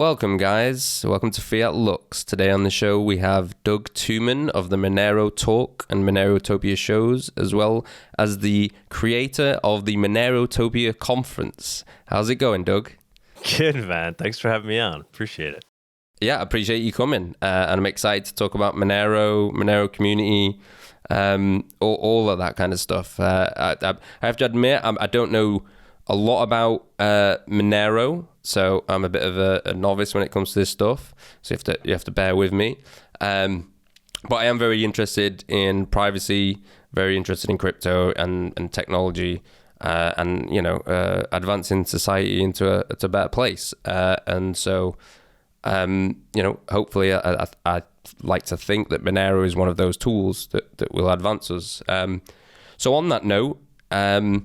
Welcome, guys. Welcome to FIAT LUX. Today on the show, we have Doug Tuman of the MoneroTalk and MoneroTopia shows, as well as the creator of the MoneroTopia conference. How's it going, Doug? Good, man. Thanks for having me on. Appreciate it. Yeah, I appreciate you coming. And I'm excited to talk about Monero community, all of that kind of stuff. I have to admit, I don't know a lot about Monero, so I'm a bit of a novice when it comes to this stuff. So you have to bear with me. But I am very interested in privacy, very interested in crypto and technology, and advancing society into a better place. And so, hopefully, I like to think that Monero is one of those tools that will advance us. So on that note, I'd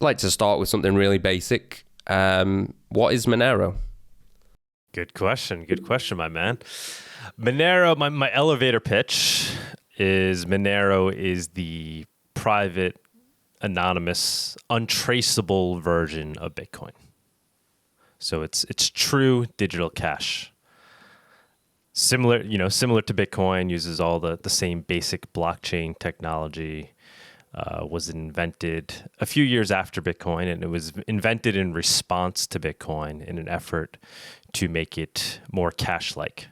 like to start with something really basic. What is Monero? Good question, my man. Monero, my elevator pitch is Monero is the private, anonymous, untraceable version of Bitcoin. So it's true digital cash. Similar to Bitcoin, uses all the same basic blockchain technology. Was invented a few years after Bitcoin, and it was invented in response to Bitcoin in an effort to make it more cash-like.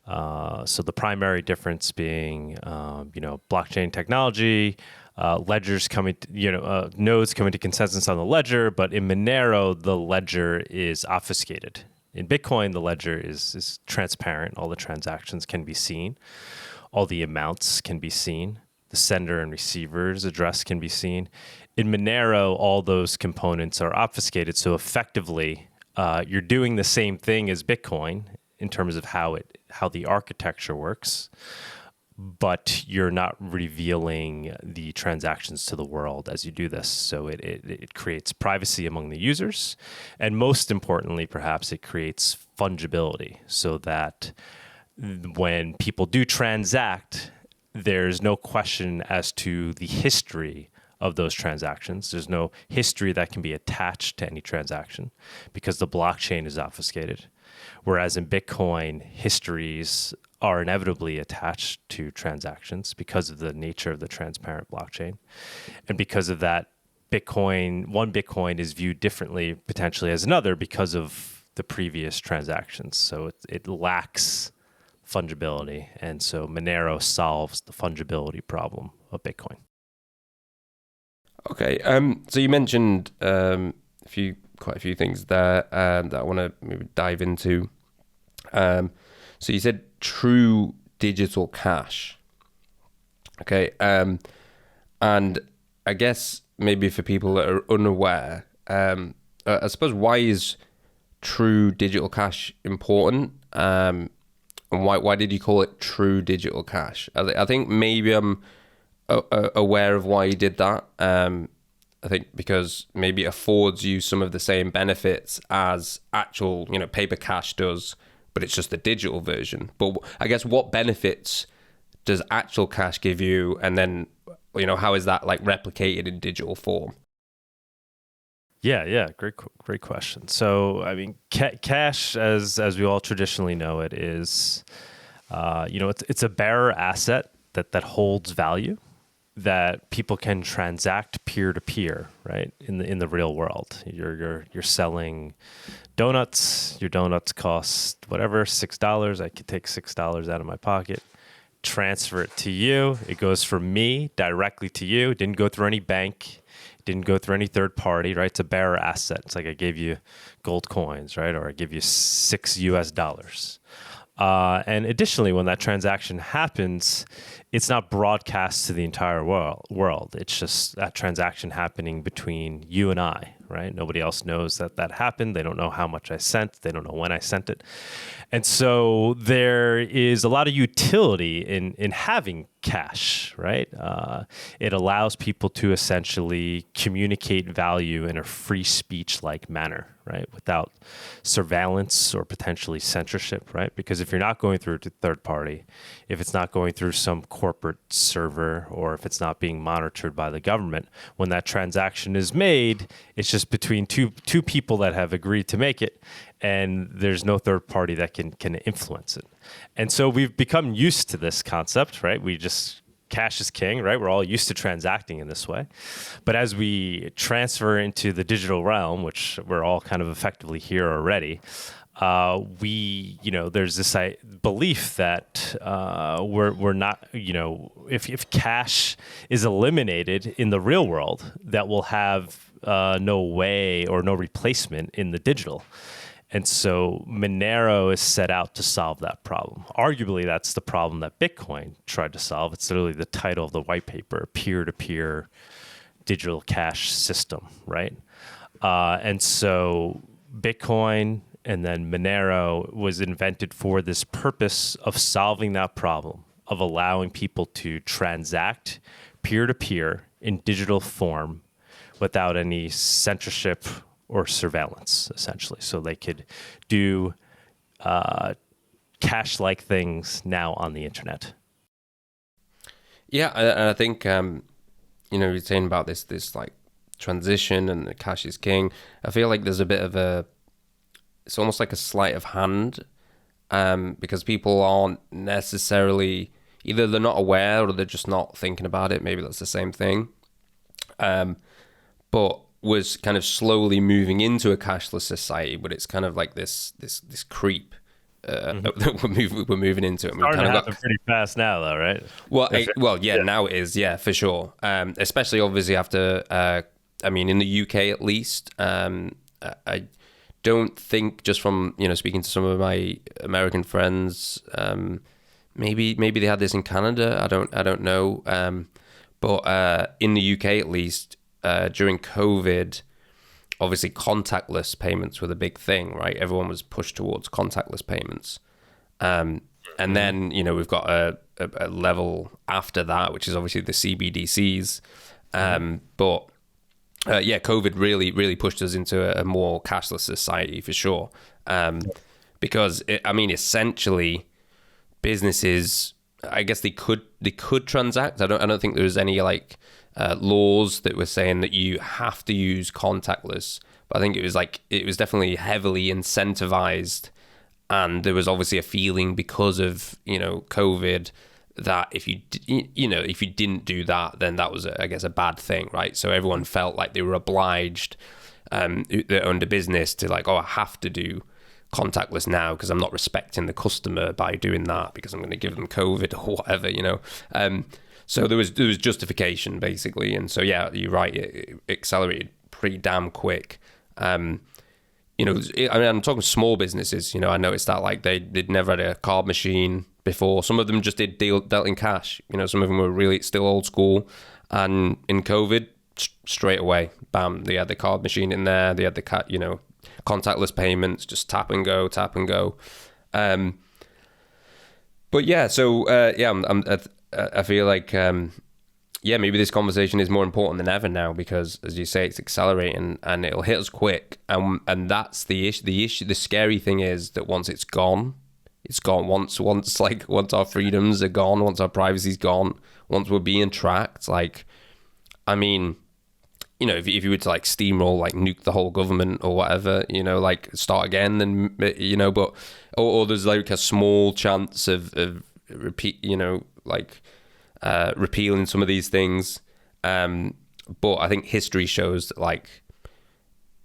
So the primary difference being, blockchain technology, ledgers coming, nodes coming to consensus on the ledger, but in Monero, the ledger is obfuscated. In Bitcoin, the ledger is transparent. All the transactions can be seen. All the amounts can be seen. The sender and receiver's address can be seen. In Monero, all those components are obfuscated. So effectively, you're doing the same thing as Bitcoin in terms of how the architecture works, but you're not revealing the transactions to the world as you do this. So it creates privacy among the users. And most importantly, perhaps, it creates fungibility so that when people do transact, there's no question as to the history of those transactions. There's no history that can be attached to any transaction because the blockchain is obfuscated. Whereas in Bitcoin, histories are inevitably attached to transactions because of the nature of the transparent blockchain. And because of that, one Bitcoin is viewed differently potentially as another because of the previous transactions. So it lacks fungibility, and so Monero solves the fungibility problem of Bitcoin. Okay, so you mentioned quite a few things there that I want to maybe dive into. So you said true digital cash. Okay, and I guess maybe for people that are unaware, I suppose why is true digital cash important? And why did you call it true digital cash? I think maybe I'm aware of why you did that. I think because maybe it affords you some of the same benefits as actual, paper cash does, but it's just the digital version. But I guess what benefits does actual cash give you? And then, how is that like replicated in digital form? Yeah, great question. So, I mean, cash, as we all traditionally know it, is, it's a bearer asset that holds value, that people can transact peer to peer, right? In the real world, you're selling donuts. Your donuts cost whatever, $6. I could take $6 out of my pocket, transfer it to you. It goes from me directly to you. It didn't go through any bank. Didn't go through any third party, right? It's a bearer asset. It's like I gave you gold coins, right? Or I give you $6. And additionally, when that transaction happens, it's not broadcast to the entire world. It's just that transaction happening between you and I, right? Nobody else knows that happened. They don't know how much I sent. They don't know when I sent it. And so there is a lot of utility in having cash, right? It allows people to essentially communicate value in a free speech-like manner, right? Without surveillance or potentially censorship, right? Because if you're not going through a third party, if it's not going through some corporate server, or if it's not being monitored by the government, when that transaction is made, it's just between two people that have agreed to make it, and there's no third party that can influence it. And so we've become used to this concept, right? Cash is king, right? We're all used to transacting in this way. But as we transfer into the digital realm, which we're all kind of effectively here already, there's this belief that we're not, if cash is eliminated in the real world, that we'll have no way or no replacement in the digital. And so Monero is set out to solve that problem. Arguably, that's the problem that Bitcoin tried to solve. It's literally the title of the white paper, peer-to-peer digital cash system, right? And so Bitcoin and then Monero was invented for this purpose of solving that problem, of allowing people to transact peer-to-peer in digital form without any censorship or surveillance, essentially. So they could do cash-like things now on the internet. Yeah, I think, you're saying about this like transition and the cash is king. I feel like there's a bit of it's almost like a sleight of hand, because people aren't necessarily, either they're not aware or they're just not thinking about it. Maybe that's the same thing. But was kind of slowly moving into a cashless society, but it's kind of like this creep that we're moving into. And we starting kind to of happen pretty fast now, though, right? Now it is, for sure. Especially obviously after, in the UK at least, I don't think, just from speaking to some of my American friends, maybe they had this in Canada. I don't know, but in the UK at least. During COVID, obviously contactless payments were the big thing, right? Everyone was pushed towards contactless payments. And then, we've got a level after that, which is obviously the CBDCs. But COVID really pushed us into a more cashless society for sure. Because essentially businesses, I guess they could transact. I don't think there was any laws that were saying that you have to use contactless, but I think it was definitely heavily incentivized, and there was obviously a feeling because of COVID that if you didn't do that, then that was a bad thing, right? So everyone felt like they were obliged, that owned a business, to I have to do contactless now because I'm not respecting the customer by doing that because I'm going to give them COVID or whatever, So there was justification basically, and so you're right. It accelerated pretty damn quick. I'm talking small businesses. I noticed that they'd never had a card machine before. Some of them just dealt in cash. Some of them were really still old school, and in COVID, straight away, bam, they had the card machine in there. They had the contactless payments, just tap and go. I feel like, maybe this conversation is more important than ever now because, as you say, it's accelerating and it'll hit us quick. And that's the issue. The scary thing is that once it's gone, it's gone. Once our freedoms are gone, once our privacy's gone, once we're being tracked, if you were to steamroll, nuke the whole government or whatever, start again, then, but, or there's a small chance of repeat, repealing some of these things. But I think history shows that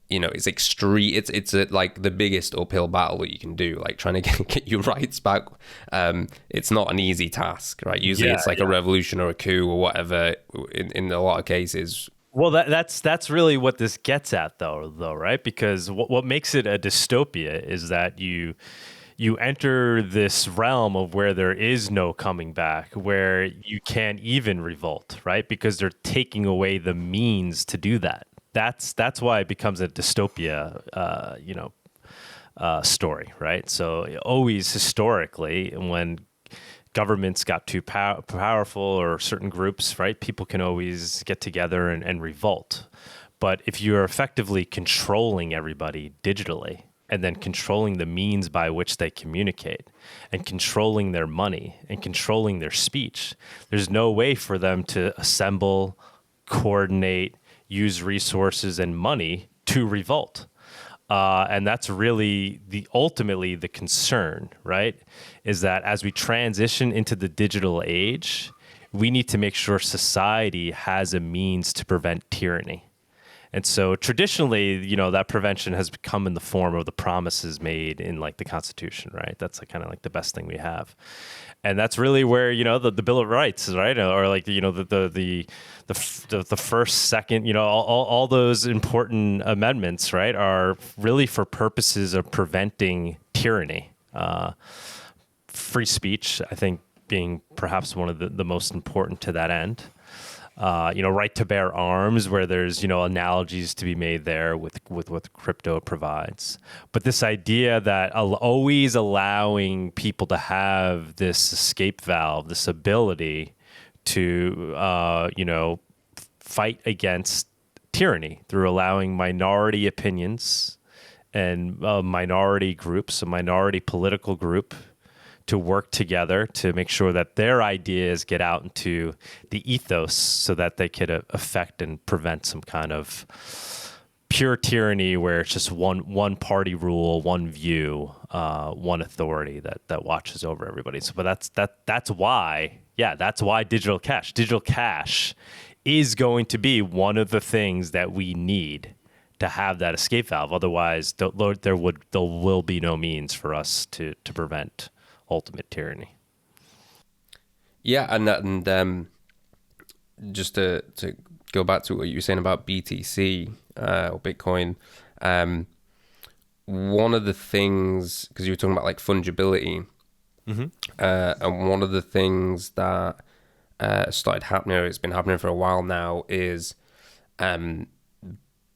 it's extreme. It's the biggest uphill battle that you can do, trying to get your rights back. It's not an easy task, right? Usually it's a revolution or a coup or whatever in a lot of cases. Well, that's really what this gets at, though, right? Because what makes it a dystopia is that you enter this realm of where there is no coming back, where you can't even revolt, right? Because they're taking away the means to do that. That's why it becomes a dystopia, story, right? So always historically, when governments got too powerful or certain groups, right, people can always get together and revolt. But if you're effectively controlling everybody digitally and then controlling the means by which they communicate and controlling their money and controlling their speech, there's no way for them to assemble, coordinate, use resources and money to revolt. And that's really ultimately the concern, right? Is that as we transition into the digital age, we need to make sure society has a means to prevent tyranny. And so traditionally, you know, that prevention has come in the form of the promises made in like the Constitution, right? That's like kind of like the best thing we have. And that's really where, you know, the Bill of Rights, right? Or like, you know, the first, second, you know, all those important amendments, right, are really for purposes of preventing tyranny. Free speech, I think, being perhaps one of the most important to that end. You know, right to bear arms, where there's, you know, analogies to be made there with what crypto provides. But this idea that always allowing people to have this escape valve, this ability to, you know, fight against tyranny through allowing minority opinions and minority groups, a minority political group, to work together to make sure that their ideas get out into the ethos so that they could affect and prevent some kind of pure tyranny where it's just one party rule, one view, one authority that watches over everybody. So, but that's why digital cash is going to be one of the things that we need to have that escape valve. Otherwise, there will be no means for us to prevent ultimate tyranny. Yeah, and just to go back to what you were saying about BTC or Bitcoin, one of the things, because you were talking about like fungibility, and one of the things that started happening, or it's been happening for a while now, is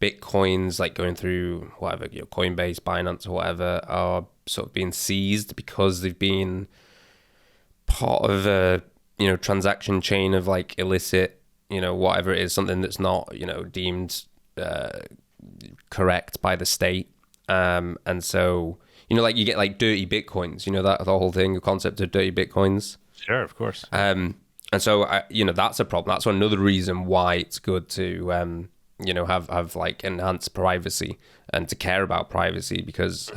Bitcoins like going through whatever, you know, Coinbase, Binance, or whatever, are sort of being seized because they've been part of a, you know, transaction chain of like illicit, you know, whatever it is, something that's not, you know, deemed correct by the state. And so, you know, like you get like dirty Bitcoins, you know, that the whole thing, the concept of dirty Bitcoins. Sure, of course. And so, you know, that's a problem. That's another reason why it's good to, you know, have like enhanced privacy and to care about privacy, because,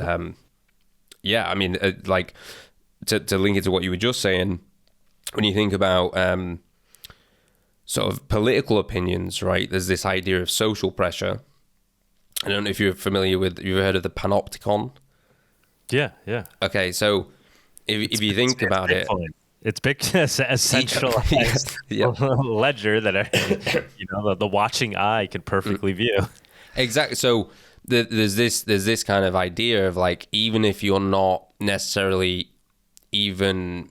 yeah, I mean, like to link it to what you were just saying, when you think about sort of political opinions, right? There's this idea of social pressure. I don't know if you're familiar with, you've heard of the panopticon? Yeah. Okay, so if you think about it, it's big, a centralized ledger that you know the watching eye can perfectly view. Exactly. So there's this kind of idea of like, even if you're not necessarily even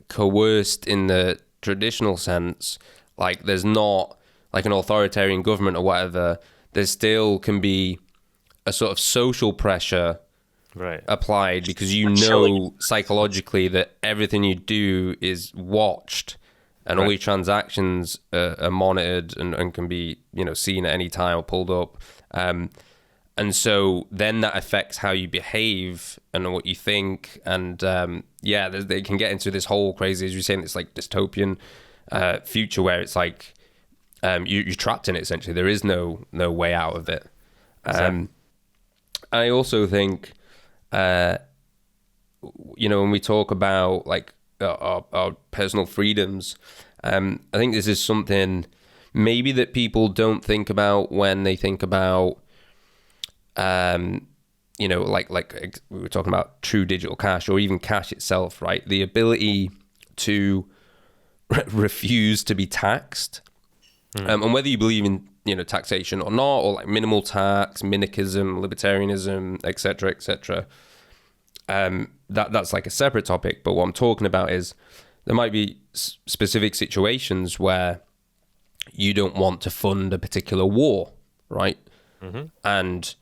coerced in the traditional sense, like there's not like an authoritarian government or whatever, there still can be a sort of social pressure applied, because you know psychologically that everything you do is watched, and all your transactions are monitored and can be, you know, seen at any time or pulled up. And so then that affects how you behave and what you think. And they can get into this whole crazy, as you're saying, it's like dystopian future where it's like you're trapped in it, essentially. There is no way out of it. I also think, you know, when we talk about like our personal freedoms, I think this is something maybe that people don't think about when they think about, you know, like we were talking about true digital cash or even cash itself, right? The ability to refuse to be taxed. And whether you believe in, you know, taxation or not, or like minimal tax, minarchism, libertarianism, etc., that's like a separate topic. But what I'm talking about is there might be specific situations where you don't want to fund a particular war, right? And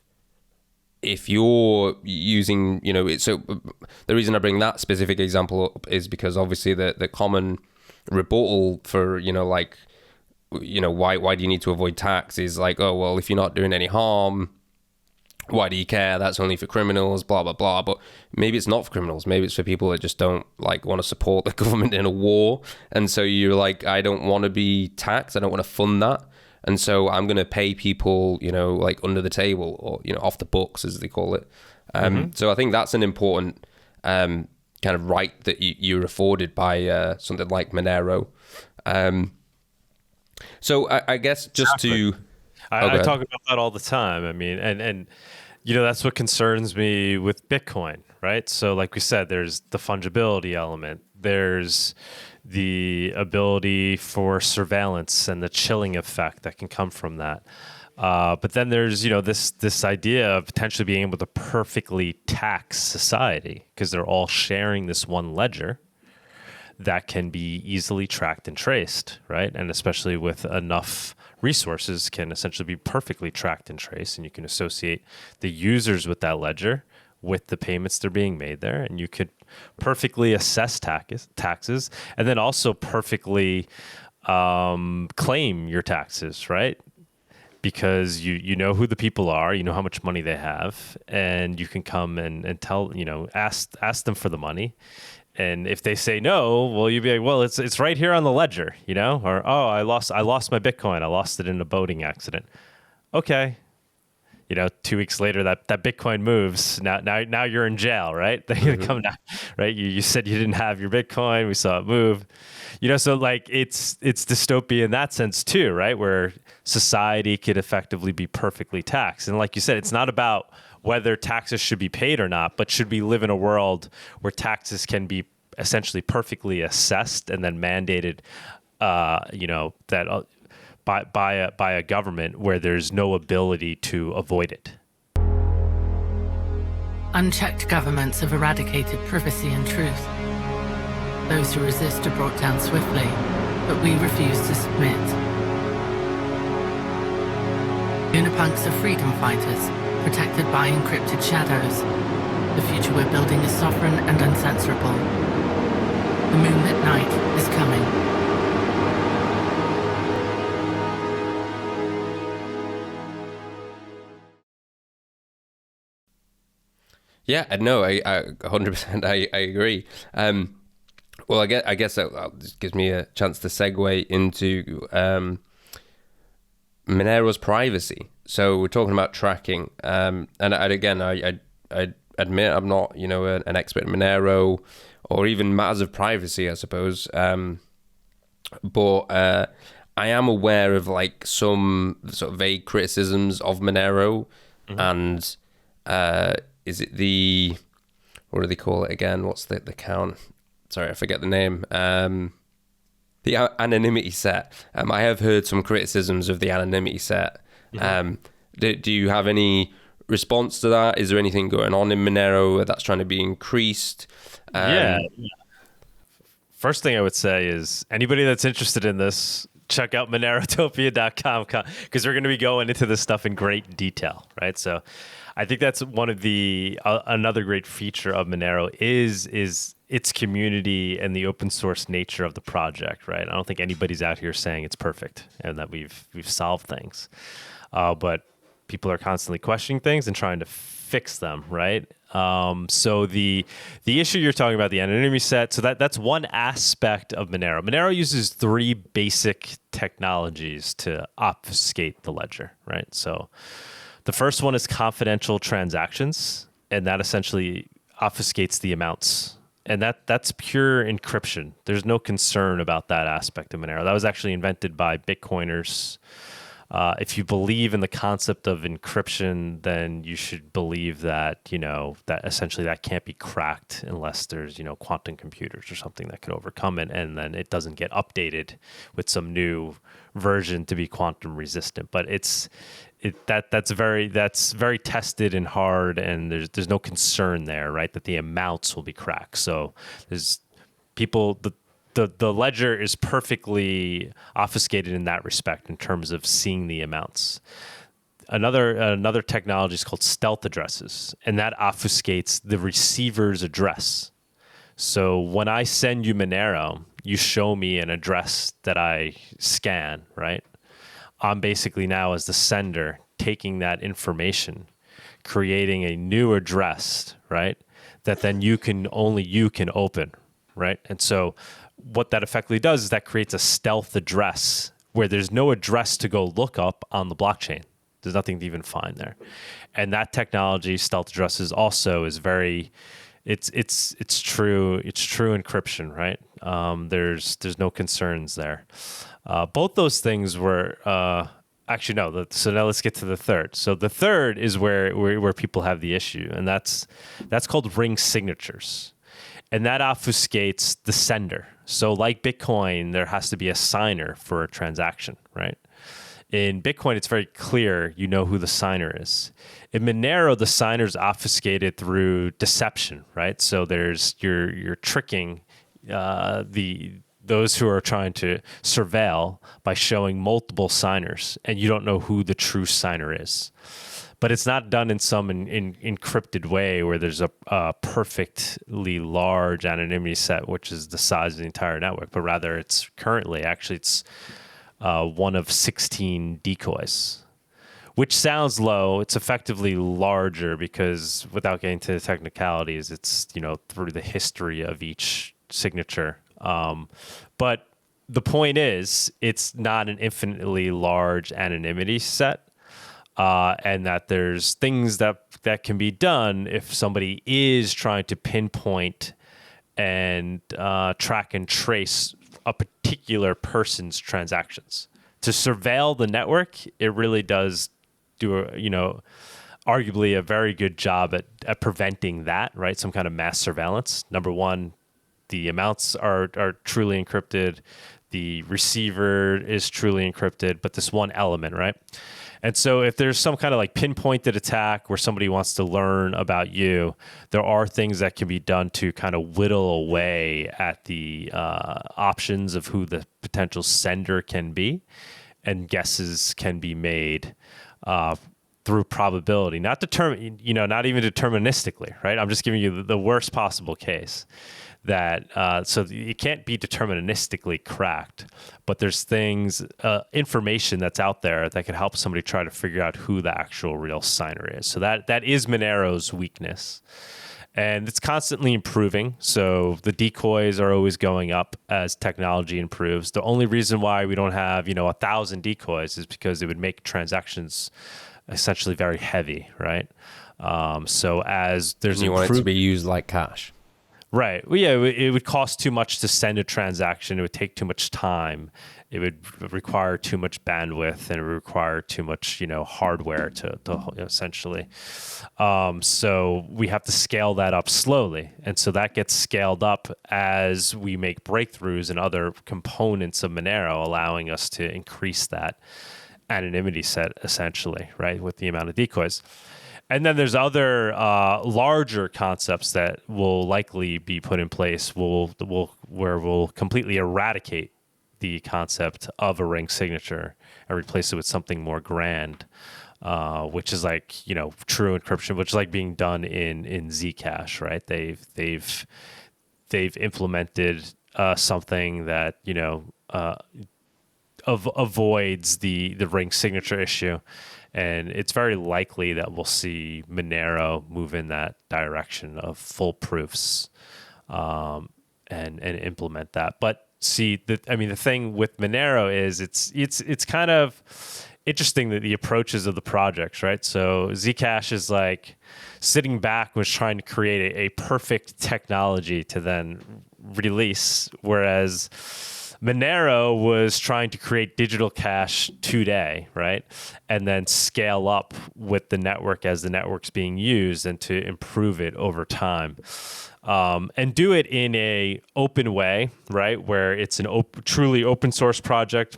if you're using, you know, so the reason I bring that specific example up is because obviously the common rebuttal for, you know, like why do you need to avoid tax? Is like, oh, well, if you're not doing any harm, why do you care? That's only for criminals, blah, blah, blah. But maybe it's not for criminals. Maybe it's for people that just don't like want to support the government in a war. And so you're like, I don't want to be taxed. I don't want to fund that. And so I'm going to pay people, like under the table or, off the books, as they call it. So I think that's an important kind of right that you're afforded by something like Monero. So I guess just Exactly. to... I talk about that all the time. I mean, and that's what concerns me with Bitcoin, right? So like we said, there's the fungibility element. There's the ability for surveillance and the chilling effect that can come from that. But then there's, this idea of potentially being able to perfectly tax society because they're all sharing this one ledger that can be easily tracked and traced, right? And especially with enough resources can essentially be perfectly tracked and traced, and you can associate the users with that ledger with the payments they're being made there, and you could perfectly assess taxes and then also perfectly claim your taxes, right? Because you know who the people are, you know how much money they have, and you can come and tell, ask them for the money. And if they say no, well, you'd be like, well, it's right here on the ledger, or, oh, I lost my Bitcoin. I lost it in a boating accident. Okay. 2 weeks later, that Bitcoin moves. Now you're in jail, right? They're gonna come down, right? You said you didn't have your Bitcoin. We saw it move. So like it's dystopia in that sense too, right? Where society could effectively be perfectly taxed. And like you said, it's not about whether taxes should be paid or not, but should we live in a world where taxes can be essentially perfectly assessed and then mandated, that by a government where there's no ability to avoid it. Unchecked governments have eradicated privacy and truth. Those who resist are brought down swiftly, but we refuse to submit. Unipunks are freedom fighters, protected by encrypted shadows. The future we're building is sovereign and uncensorable. The moonlit night is coming. Yeah, no, I 100% I agree. Well, I guess that just gives me a chance to segue into Monero's privacy. So we're talking about tracking, and again, I admit I'm not an expert in Monero or even matters of privacy, I suppose. But I am aware of like some sort of vague criticisms of Monero, and is it what do they call it again? What's the count? Sorry, I forget the name. The anonymity set. I have heard some criticisms of the anonymity set. Do you have any response to that? Is there anything going on in Monero that's trying to be increased? Yeah. First thing I would say is anybody that's interested in this, check out MoneroTopia.com because we're going to be going into this stuff in great detail, right? So I think that's one of the another great feature of Monero is its community and the open source nature of the project, right? I don't think anybody's out here saying it's perfect and that we've solved things, but people are constantly questioning things and trying to fix them, right? So the issue you're talking about, the anonymity set, so that's one aspect of Monero. Monero uses 3 basic technologies to obfuscate the ledger, right? So the first one is confidential transactions, and that essentially obfuscates the amounts. And that's pure encryption. There's no concern about that aspect of Monero. That was actually invented by Bitcoiners. If you believe in the concept of encryption, then you should believe that, that essentially that can't be cracked unless there's, quantum computers or something that could overcome it. And then it doesn't get updated with some new version to be quantum resistant. But that's very tested and hard, and there's no concern there, right? That the amounts will be cracked. So there's people, the ledger is perfectly obfuscated in that respect in terms of seeing the amounts. Another technology is called stealth addresses, and that obfuscates the receiver's address. So when I send you Monero, you show me an address that I scan, right? I'm basically now, as the sender, taking that information, creating a new address, right? That then only you can open, right? And so what that effectively does is that creates a stealth address where there's no address to go look up on the blockchain. There's nothing to even find there. And that technology, stealth addresses, also is very, it's true encryption, right? There's no concerns there. Both those things were actually no. So now let's get to the third. So the third is where people have the issue, and that's called ring signatures, and that obfuscates the sender. So like Bitcoin, there has to be a signer for a transaction, right? In Bitcoin, it's very clear you know who the signer is. In Monero, the signer is obfuscated through deception, right? So you're tricking those who are trying to surveil by showing multiple signers, and you don't know who the true signer is. But it's not done in some encrypted way where there's a perfectly large anonymity set, which is the size of the entire network, but rather it's one of 16 decoys, which sounds low. It's effectively larger because, without getting to the technicalities, it's through the history of each signature. But the point is, it's not an infinitely large anonymity set, and that there's things that can be done if somebody is trying to pinpoint and track and trace a particular person's transactions. To surveil the network, it really does do arguably a very good job at preventing that, right? Some kind of mass surveillance. Number one, the amounts are truly encrypted. The receiver is truly encrypted, but this one element, right? And so if there's some kind of like pinpointed attack where somebody wants to learn about you, there are things that can be done to kind of whittle away at the options of who the potential sender can be, and guesses can be made through probability, not even deterministically, right? I'm just giving you the worst possible case. That so it can't be deterministically cracked, but there's things, information that's out there that could help somebody try to figure out who the actual real signer is. So that is Monero's weakness, and it's constantly improving. So the decoys are always going up as technology improves. The only reason why we don't have 1,000 decoys is because it would make transactions essentially very heavy, right? So as there's you want it to be used like cash. Right. Well, yeah, it would cost too much to send a transaction. It would take too much time. It would require too much bandwidth, and it would require too much, hardware to essentially. So we have to scale that up slowly. And so that gets scaled up as we make breakthroughs in other components of Monero, allowing us to increase that anonymity set essentially, right, with the amount of decoys. And then there's other larger concepts that will likely be put in place where we'll completely eradicate the concept of a ring signature and replace it with something more grand, which is like true encryption, which is like being done in Zcash, right? They've implemented something that avoids the ring signature issue. And it's very likely that we'll see Monero move in that direction of full proofs and implement that. But see, the thing with Monero is it's kind of interesting that the approaches of the projects, right? So Zcash is like sitting back, was trying to create a perfect technology to then release, whereas Monero was trying to create digital cash today, right? And then scale up with the network as the network's being used and to improve it over time. And do it in a open way, right? Where it's an truly open source project.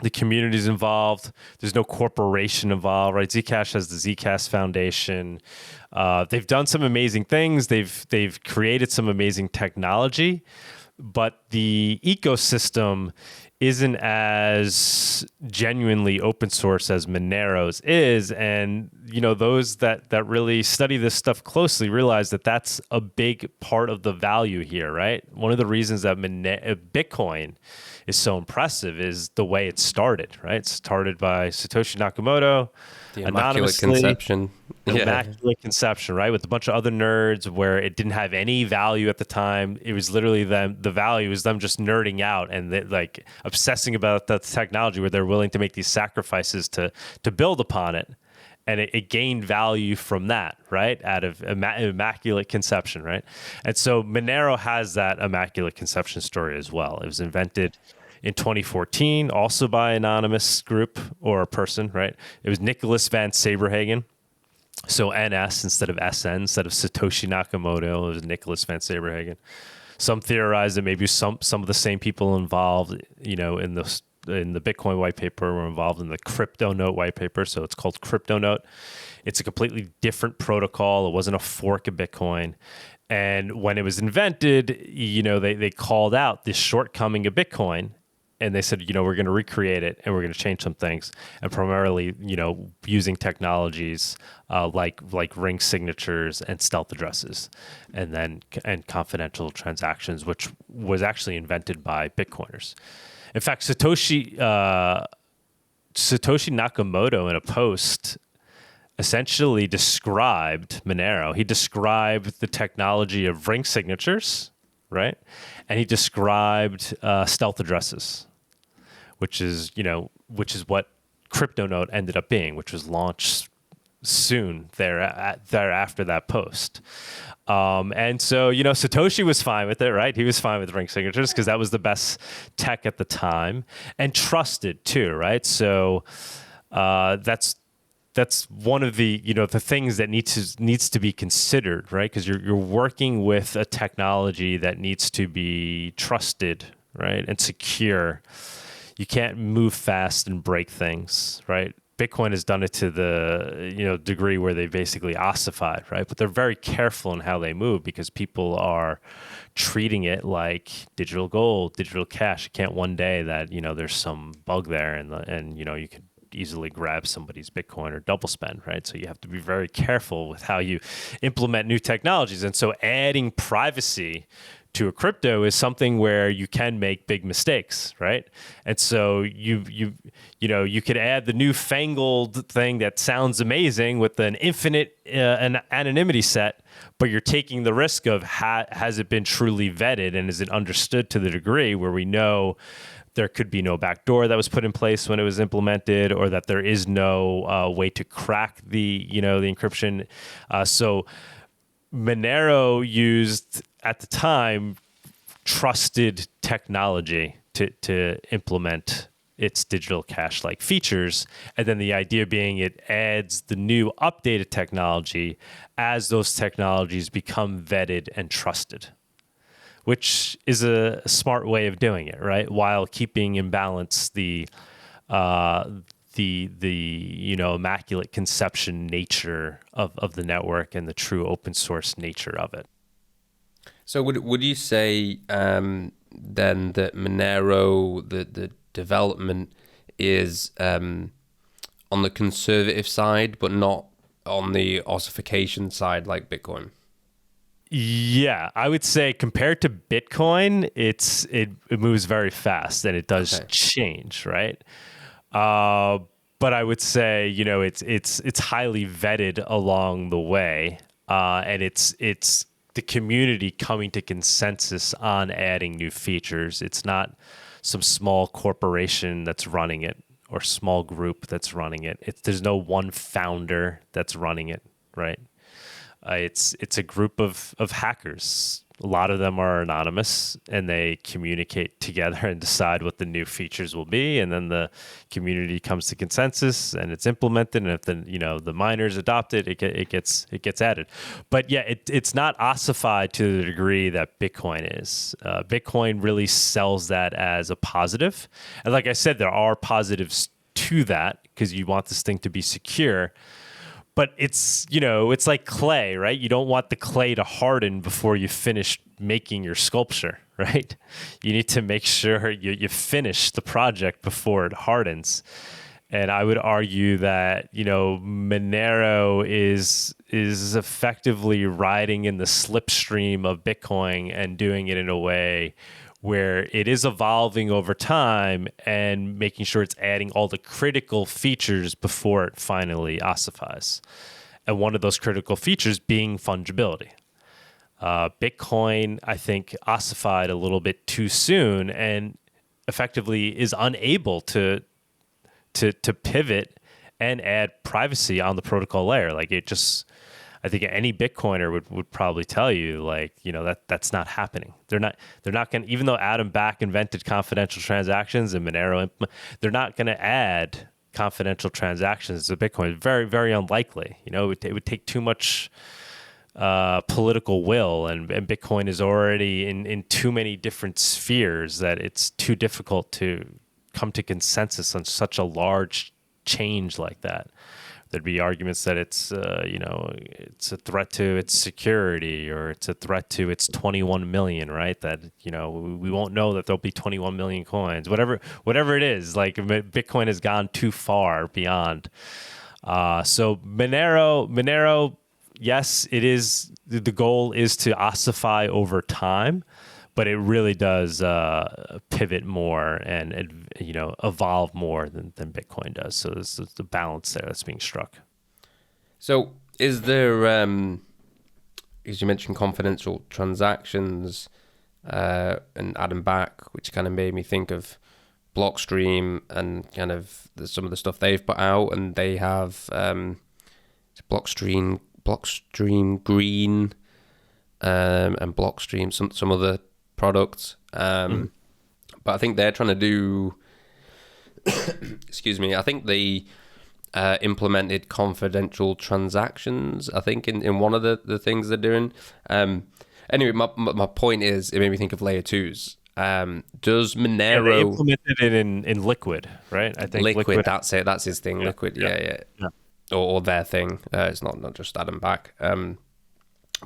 The community's involved. There's no corporation involved, right? Zcash has the Zcash Foundation. They've done some amazing things. They've created some amazing technology. But the ecosystem isn't as genuinely open source as Monero's is. And, those that really study this stuff closely realize that that's a big part of the value here, right? One of the reasons that Bitcoin is so impressive is the way it started, right? It started by Satoshi Nakamoto, The Immaculate Conception. Immaculate Conception, right? With a bunch of other nerds where it didn't have any value at the time. It was literally the value was them just nerding out and like obsessing about the technology where they're willing to make these sacrifices to build upon it. And it gained value from that, right? Out of Immaculate Conception, right? And so Monero has that Immaculate Conception story as well. It was invented in 2014, also by an anonymous group or a person, right? It was Nicholas Van Saberhagen. So NS instead of SN, instead of Satoshi Nakamoto, it was Nicholas Van Saberhagen. Some theorize that maybe some of the same people involved, in the Bitcoin white paper were involved in the crypto note white paper. So it's called crypto note. It's a completely different protocol. It wasn't a fork of Bitcoin. And when it was invented, they called out this shortcoming of Bitcoin. And they said, we're going to recreate it and we're going to change some things. And primarily, using technologies like ring signatures and stealth addresses and confidential transactions, which was actually invented by Bitcoiners. In fact, Satoshi Nakamoto in a post essentially described Monero. He described the technology of ring signatures, right? And he described stealth addresses, which is what CryptoNote ended up being, which was launched soon thereafter that post. And so, Satoshi was fine with it, right? He was fine with ring signatures because that was the best tech at the time and trusted too, right? So that's one of the, the things that needs to be considered, right? Because you're working with a technology that needs to be trusted, right? And secure. You can't move fast and break things, right? Bitcoin has done it to the degree where they basically ossified, right? But they're very careful in how they move because people are treating it like digital gold, digital cash. It can't one day that there's some bug there and you could easily grab somebody's Bitcoin or double spend, right? So you have to be very careful with how you implement new technologies. And so adding privacy to a crypto is something where you can make big mistakes, right? And so you could add the newfangled thing that sounds amazing with an infinite an anonymity set, but you're taking the risk of has it been truly vetted and is it understood to the degree where we know there could be no backdoor that was put in place when it was implemented, or that there is no way to crack the the encryption. So Monero used at the time trusted technology to implement its digital cash-like features, and then the idea being it adds the new updated technology as those technologies become vetted and trusted, which is a smart way of doing it, right? While keeping in balance the immaculate conception nature of the network and the true open source nature of it. So would you say then that Monero, the development is on the conservative side, but not on the ossification side like Bitcoin? Yeah, I would say compared to Bitcoin, it moves very fast and it does change, right? But I would say it's highly vetted along the way, and it's the community coming to consensus on adding new features. It's not some small corporation that's running it or small group that's running it. There's no one founder that's running it, right? It's a group of hackers. A lot of them are anonymous, and they communicate together and decide what the new features will be, and then the community comes to consensus and it's implemented. And if the miners adopt it, it gets added. But yeah, it's not ossified to the degree that Bitcoin is. Bitcoin really sells that as a positive, and like I said, there are positives to that because you want this thing to be secure. but it's, it's like clay, right? You don't want the clay to harden before you finish making your sculpture, right? You need to make sure you finish the project before it hardens. And I would argue that, Monero is effectively riding in the slipstream of Bitcoin and doing it in a way where it is evolving over time and making sure it's adding all the critical features before it finally ossifies. And one of those critical features being fungibility. Bitcoin, I think, ossified a little bit too soon and effectively is unable to pivot and add privacy on the protocol layer. Like I think any Bitcoiner would probably tell you, that's not happening. They're not going to, even though Adam Back invented confidential transactions and Monero, they're not going to add confidential transactions to Bitcoin. Very, very unlikely. It would take too much political will, and Bitcoin is already in too many different spheres that it's too difficult to come to consensus on such a large change like that. There'd be arguments that it's a threat to its security, or it's a threat to its 21 million, right? That, we won't know that there'll be 21 million coins, whatever it is. Like, Bitcoin has gone too far beyond. So Monero, yes, it is. The goal is to ossify over time, but it really does pivot more and evolve more than Bitcoin does. So there's the balance there that's being struck. So is there, as you mentioned, confidential transactions and Adam Back, which kind of made me think of Blockstream and kind of some of the stuff they've put out, and they have Blockstream Green and Blockstream, some other products. But I think they're trying to do excuse me, I think they implemented confidential transactions, I think, in one of the things they're doing. Anyway, my point is, it made me think of layer 2s. Does Monero... they implemented it in Liquid, right? I think Liquid, that's it. That's his thing, Liquid, yeah. Or their thing. It's not just Adam Back. So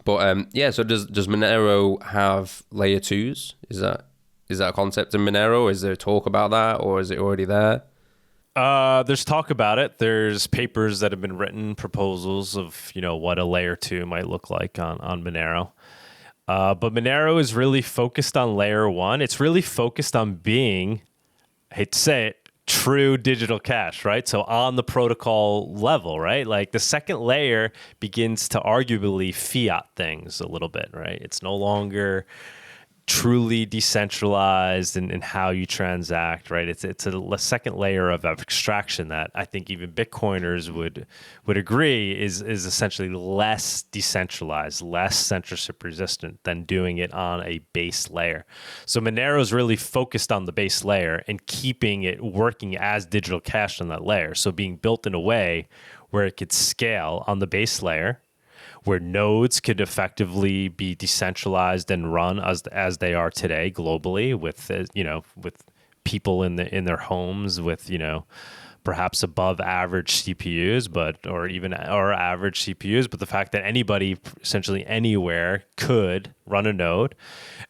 does Monero have layer 2s? Is that a concept in Monero? Is there talk about that, or is it already there? There's talk about it. There's papers that have been written, proposals of what a layer 2 might look like on Monero. But Monero is really focused on layer 1. It's really focused on being, I hate to say it, true digital cash, right? So on the protocol level, right? Like, the second layer begins to arguably fiat things a little bit, right? It's no longer truly decentralized in how you transact, right? It's a second layer of abstraction that I think even Bitcoiners would agree is essentially less decentralized, less censorship resistant than doing it on a base layer. So Monero is really focused on the base layer and keeping it working as digital cash on that layer. So being built in a way where it could scale on the base layer, where nodes could effectively be decentralized and run as they are today globally, with with people in their homes with perhaps above average CPUs, or average CPUs, but the fact that anybody essentially anywhere could run a node,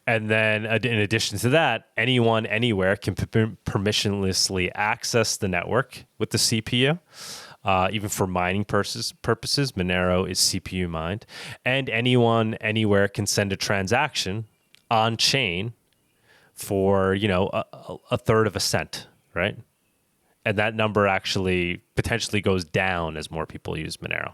and then in addition to that, anyone anywhere can permissionlessly access the network with the CPU. Even for mining purposes, Monero is CPU mined, and anyone anywhere can send a transaction on chain for a third of a cent, right? And that number actually potentially goes down as more people use Monero.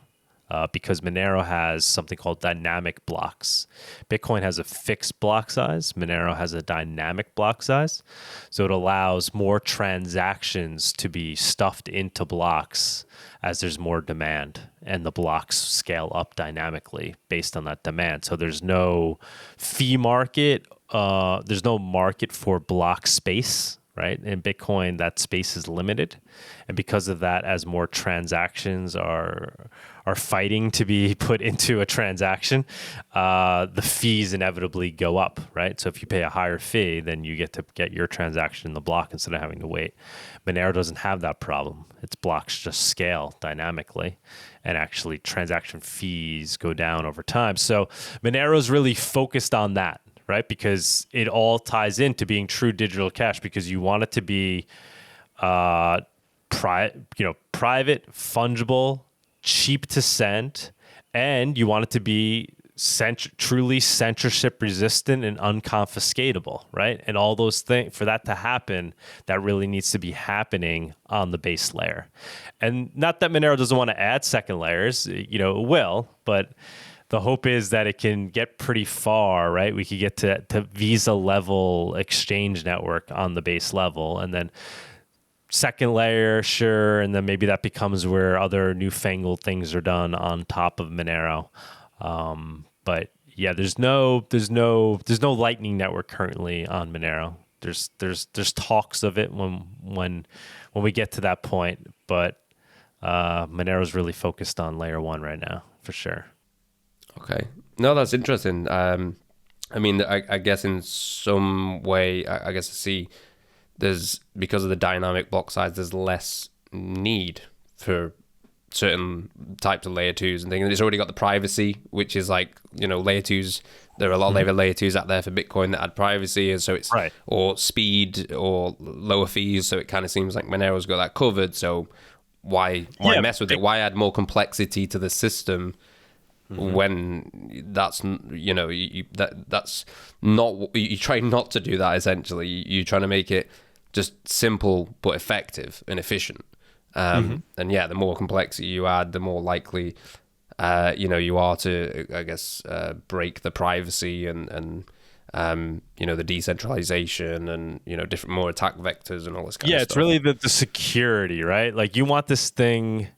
Because Monero has something called dynamic blocks. Bitcoin has a fixed block size. Monero has a dynamic block size. So it allows more transactions to be stuffed into blocks as there's more demand, and the blocks scale up dynamically based on that demand. So there's no fee market. There's no market for block space, right? In Bitcoin, that space is limited. And because of that, as more transactions are fighting to be put into a transaction, the fees inevitably go up, right? So if you pay a higher fee, then you get to get your transaction in the block instead of having to wait. Monero doesn't have that problem. Its blocks just scale dynamically, and actually transaction fees go down over time. So Monero is really focused on that, right? Because it all ties into being true digital cash, because you want it to be private, fungible, cheap to send, and you want it to be truly censorship resistant and unconfiscatable, right? And all those things, for that to happen, that really needs to be happening on the base layer. And not that Monero doesn't want to add second layers, it will, but the hope is that it can get pretty far, right? We could get to Visa level exchange network on the base level, and then second layer, sure, and then maybe that becomes where other newfangled things are done on top of Monero. But yeah, there's no Lightning network currently on Monero. There's talks of it when we get to that point, but Monero's really focused on layer 1 right now, for sure. Okay. No, that's interesting. I mean, I guess in some way, I guess I see there's, because of the dynamic block size, there's less need for certain types of layer 2s and things. And it's already got the privacy, which is like, layer 2s. There are a lot of layer 2s out there for Bitcoin that add privacy, and so it's right. Or speed or lower fees. So it kind of seems like Monero's got that covered. So why mess with it? Why add more complexity to the system when that's that's not, you try not to do that. Essentially, you're trying to make it just simple but effective and efficient. And yeah, the more complexity you add, the more likely you are to, I guess, break the privacy and the decentralization and different more attack vectors and all this kind of stuff. Yeah, it's really the security, right? Like, you want this thing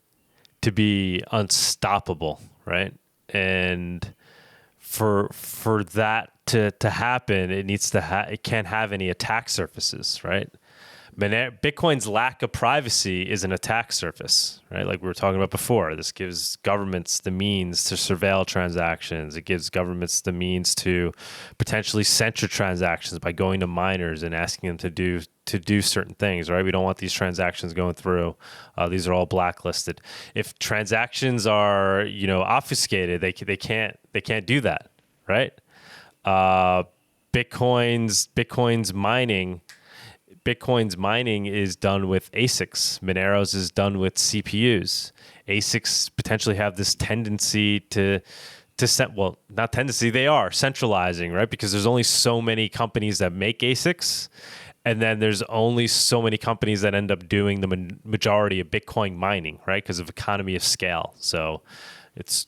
to be unstoppable, right? And for that to happen, it needs to it can't have any attack surfaces, right? Bitcoin's lack of privacy is an attack surface, right? Like we were talking about before. This gives governments the means to surveil transactions. It gives governments the means to potentially censor transactions by going to miners and asking them to do certain things, right? We don't want these transactions going through. These are all blacklisted. If transactions are, obfuscated, they can't do that, right? Bitcoin's mining is done with ASICs. Monero's is done with CPUs. ASICs potentially have this tendency not tendency, they are centralizing, right? Because there's only so many companies that make ASICs, and then there's only so many companies that end up doing the majority of Bitcoin mining, right? Because of economy of scale. So it's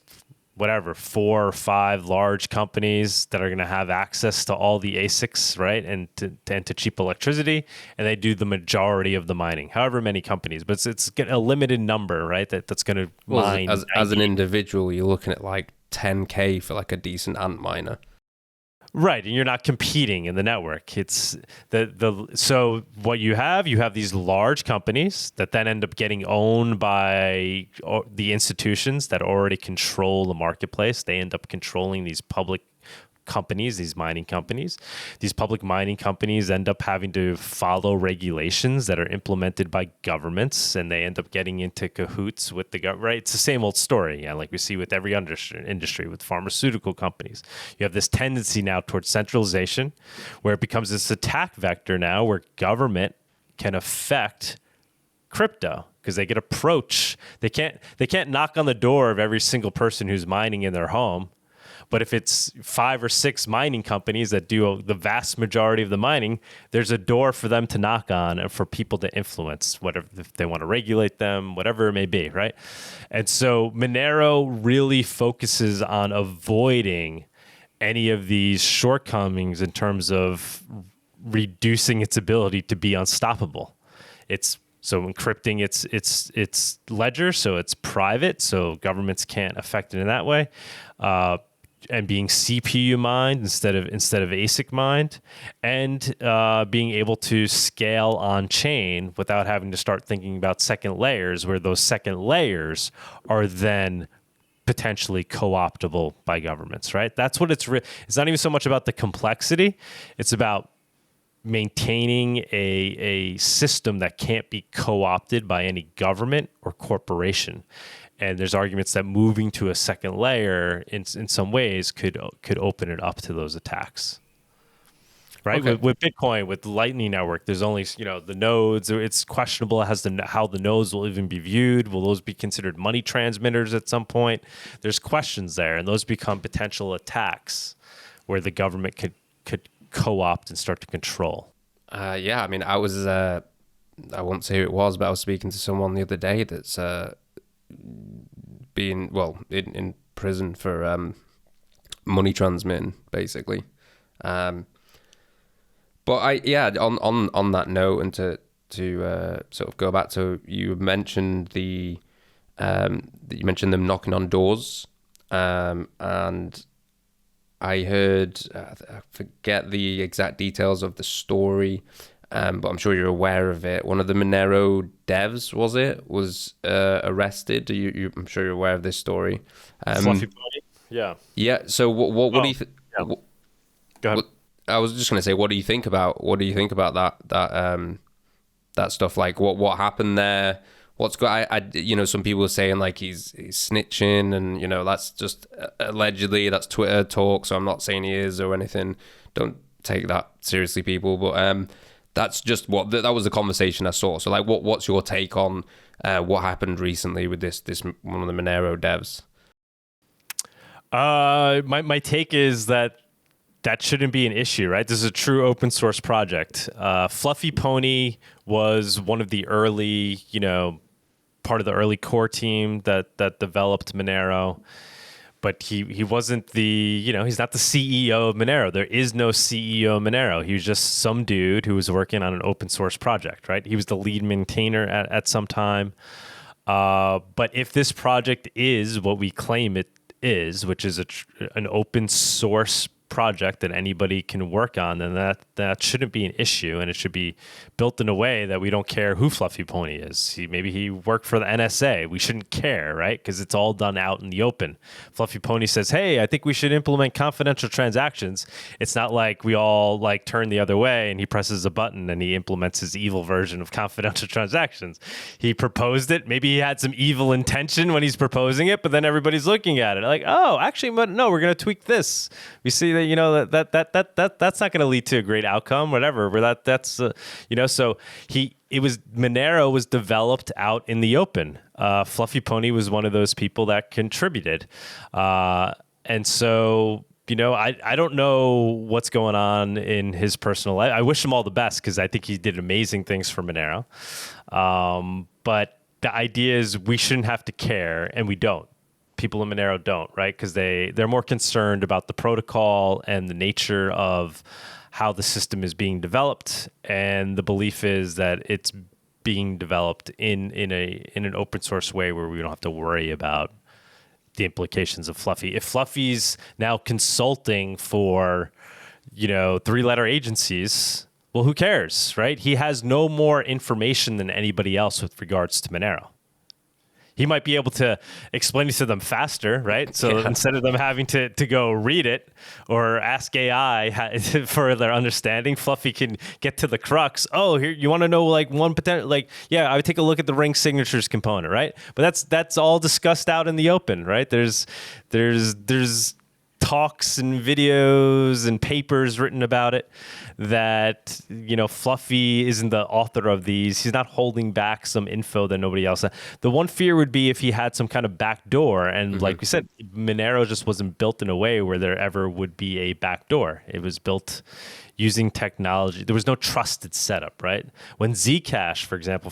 4 or 5 large companies that are going to have access to all the ASICs, right? And to cheap electricity, and they do the majority of the mining, however many companies, but it's a limited number, right? That's going to mine. As an individual, you're looking at like 10K for like a decent ant miner. Right, and you're not competing in the network. It's so what you have these large companies that then end up getting owned by the institutions that already control the marketplace. They end up controlling these public companies, these mining companies. These public mining companies end up having to follow regulations that are implemented by governments, and they end up getting into cahoots with the government, right? It's the same old story, like we see with every industry, with pharmaceutical companies. You have this tendency now towards centralization, where it becomes this attack vector now, where government can affect crypto because they get approach. They can't knock on the door of every single person who's mining in their home. But if it's 5 or 6 mining companies that do the vast majority of the mining, there's a door for them to knock on and for people to influence, whatever, if they want to regulate them, whatever it may be, right? And so Monero really focuses on avoiding any of these shortcomings in terms of reducing its ability to be unstoppable. So encrypting its ledger, so it's private, so governments can't affect it in that way. being CPU mined instead of ASIC mined, and being able to scale on chain without having to start thinking about second layers, where those second layers are then potentially co-optable by governments, right? That's what it's not even so much about the complexity. It's about maintaining a system that can't be co-opted by any government or corporation. And there's arguments that moving to a second layer in some ways could open it up to those attacks. Right? Okay. With Bitcoin, with the Lightning Network, there's only, the nodes. It's questionable as to how the nodes will even be viewed. Will those be considered money transmitters at some point? There's questions there, and those become potential attacks where the government could co-opt and start to control. Yeah, I mean, I won't say who it was, but I was speaking to someone the other day that's being, in prison for money transmitting, basically. But on that note, and to sort of go back to, you mentioned them knocking on doors, and I heard, I forget the exact details of the story, but I'm sure you're aware of it. One of the Monero devs, was arrested. I'm sure you're aware of this story. Fluffy Pony? Yeah. Yeah. So what do you think? Yeah. Go ahead. I was just going to say, what do you think about that stuff? Like what happened there? What's some people are saying like he's snitching, and that's just allegedly, that's Twitter talk, so I'm not saying he is or anything. Don't take that seriously, people. But that's just that was the conversation I saw. So like, what's your take on what happened recently with this one of the Monero devs? My take is that shouldn't be an issue, right? This is a true open source project. Fluffy Pony was one of the early, part of the early core team that developed Monero, but he wasn't he's not the CEO of Monero. There is no CEO of Monero. He was just some dude who was working on an open source project, right? He was the lead maintainer at some time. But if this project is what we claim it is, which is an open source project that anybody can work on, then that shouldn't be an issue, and it should be built in a way that we don't care who Fluffy Pony is. Maybe he worked for the NSA. We shouldn't care, right? Because it's all done out in the open. Fluffy Pony says, "Hey, I think we should implement confidential transactions." It's not like we all like turn the other way and he presses a button and he implements his evil version of confidential transactions. He proposed it. Maybe he had some evil intention when he's proposing it, but then everybody's looking at it like, "Oh, actually, but no, we're going to tweak this." We see that that's not going to lead to a great outcome, whatever. Where that's so Monero was developed out in the open. Fluffy Pony was one of those people that contributed, and so I don't know what's going on in his personal life. I wish him all the best because I think he did amazing things for Monero, but the idea is we shouldn't have to care, and we don't. People in Monero don't, right? Because they're more concerned about the protocol and the nature of how the system is being developed, and the belief is that it's being developed in an open source way where we don't have to worry about the implications of Fluffy. If Fluffy's now consulting for 3-letter agencies, well, who cares, right? He has no more information than anybody else with regards to Monero. He might be able to explain it to them faster, right? So instead of them having to go read it or ask AI for their understanding, Fluffy can get to the crux. Oh, here, you want to know like one potential, I would take a look at the ring signatures component, right? But that's all discussed out in the open, right? There's talks and videos and papers written about it that, Fluffy isn't the author of these. He's not holding back some info that nobody else has. The one fear would be if he had some kind of back door. And like we said, Monero just wasn't built in a way where there ever would be a back door. It was built using technology. There was no trusted setup, right? When Zcash, for example,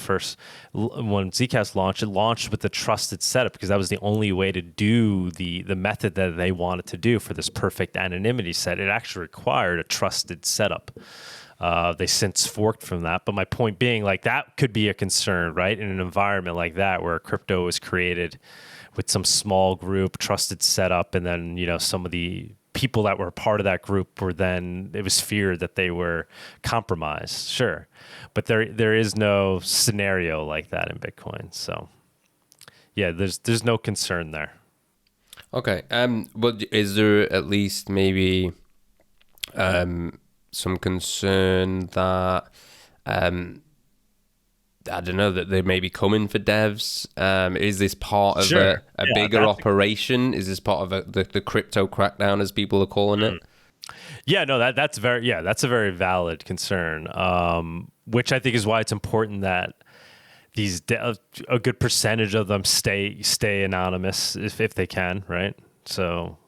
when Zcash launched, it launched with the trusted setup because that was the only way to do the method that they wanted to do for this perfect anonymity set. It actually required a trusted setup. They since forked from that. But my point being, like, that could be a concern, right? In an environment like that where crypto was created with some small group, trusted setup, and then, you know, some of the people that were part of that group were then, it was feared that they were compromised. Sure. But there is no scenario like that in Bitcoin. So yeah, there's no concern there. Okay. But is there at least maybe some concern that I don't know, that they may be coming for devs? Is this part of Sure. a bigger operation? Is this part of the crypto crackdown, as people are calling it? Yeah, no, that's a very valid concern. Which I think is why it's important that these a good percentage of them stay anonymous if they can, right? So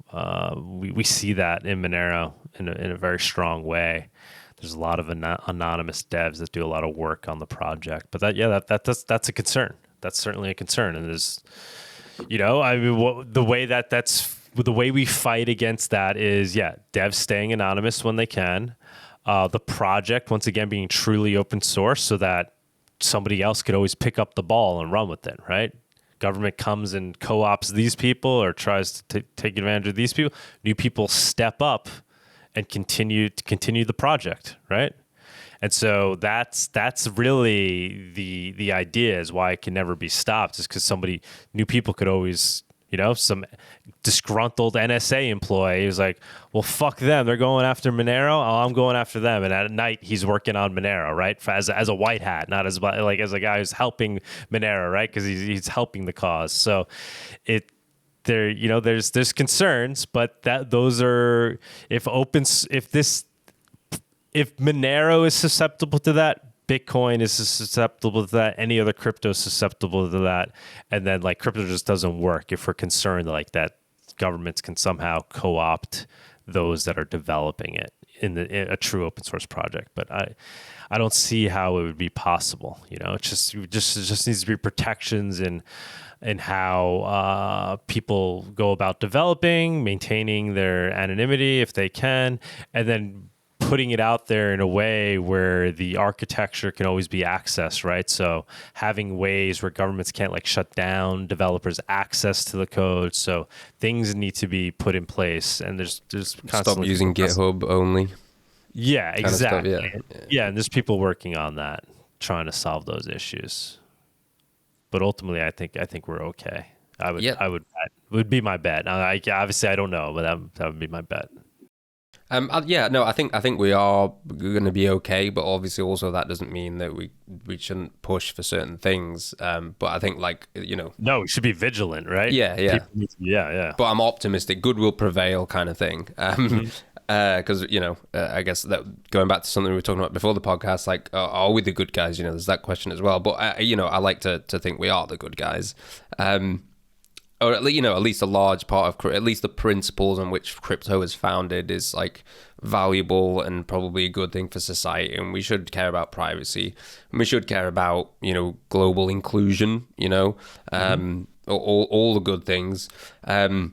we see that in Monero in a very strong way. There's a lot of anonymous devs that do a lot of work on the project, but that's a concern. That's certainly a concern, and there's, you know, I mean, the way we fight against that is, devs staying anonymous when they can, the project once again being truly open source so that somebody else could always pick up the ball and run with it, right? Government comes and co-ops these people or tries to take advantage of these people. New people step up and continue the project, right? And so that's really the idea, is why it can never be stopped, is because new people could always, you know, some disgruntled NSA employee is like, well, fuck them, they're going after Monero, I'm going after them, and at night he's working on Monero, right? As a white hat, not as a guy who's helping Monero, right? Because he's helping the cause. So there's concerns, but those are, if Monero is susceptible to that, Bitcoin is susceptible to that, any other crypto is susceptible to that, and then like crypto just doesn't work if we're concerned like that governments can somehow co-opt those that are developing it in a true open source project. But I don't see how it would be possible. You know, it just needs to be protections in how people go about developing, maintaining their anonymity if they can, and then putting it out there in a way where the architecture can always be accessed, right? So having ways where governments can't like shut down developers' access to the code. So things need to be put in place, and there's stop using GitHub only. Yeah, exactly. Stuff, yeah, and there's people working on that, trying to solve those issues. But ultimately, I think we're okay. I would bet. It would be my bet. Obviously I don't know, but that would be my bet. I think we are going to be okay, but obviously also that doesn't mean that we shouldn't push for certain things. But I think, like, you know, no, we should be vigilant, right? Yeah. Yeah. But I'm optimistic. Good will prevail, kind of thing. Because you know, I guess that going back to something we were talking about before the podcast, like, are we the good guys? You know, there's that question as well. But you know, I like to think we are the good guys. Or at least a large part of, at least the principles on which crypto is founded is like valuable and probably a good thing for society. And we should care about privacy, and we should care about, you know, global inclusion, you know, all the good things. I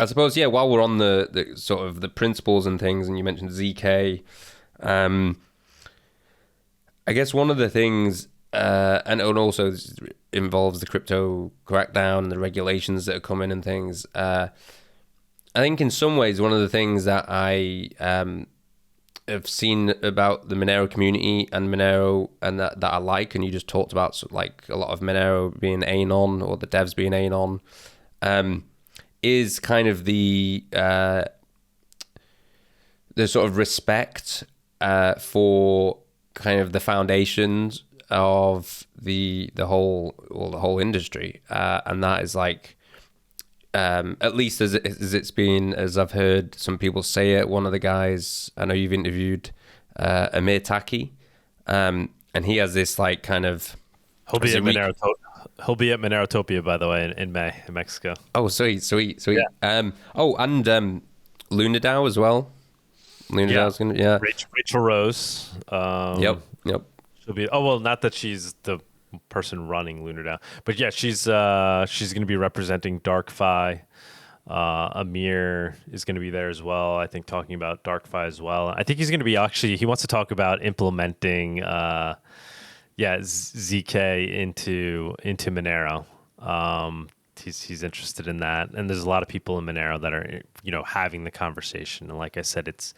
suppose, while we're on the sort of the principles and things, and you mentioned ZK, I guess one of the things, and also this involves the crypto crackdown and the regulations that are coming and things. I think in some ways, one of the things that I have seen about the Monero community and Monero, and that I like, and you just talked about, so like a lot of Monero being anon, or the devs being anon, is kind of the sort of respect for kind of the foundations of the whole industry, and that is like, at least as it's been, as I've heard some people say it. One of the guys I know you've interviewed, Amir Taki, and he has this like kind of, he'll be at MoneroTopia, by the way, in May in Mexico. Oh, sweet. Yeah. And Lunadao as well. Lunadau's gonna, Rachel Rose. Yep. She'll be. Oh well, not that she's the person running Lunadao, but yeah, she's going to be representing DarkFi Amir is going to be there as well. I think talking about DarkFi as well. I think he's going to be he wants to talk about implementing, ZK into Monero. He's interested in that, and there's a lot of people in Monero that are having the conversation. And like I said, it's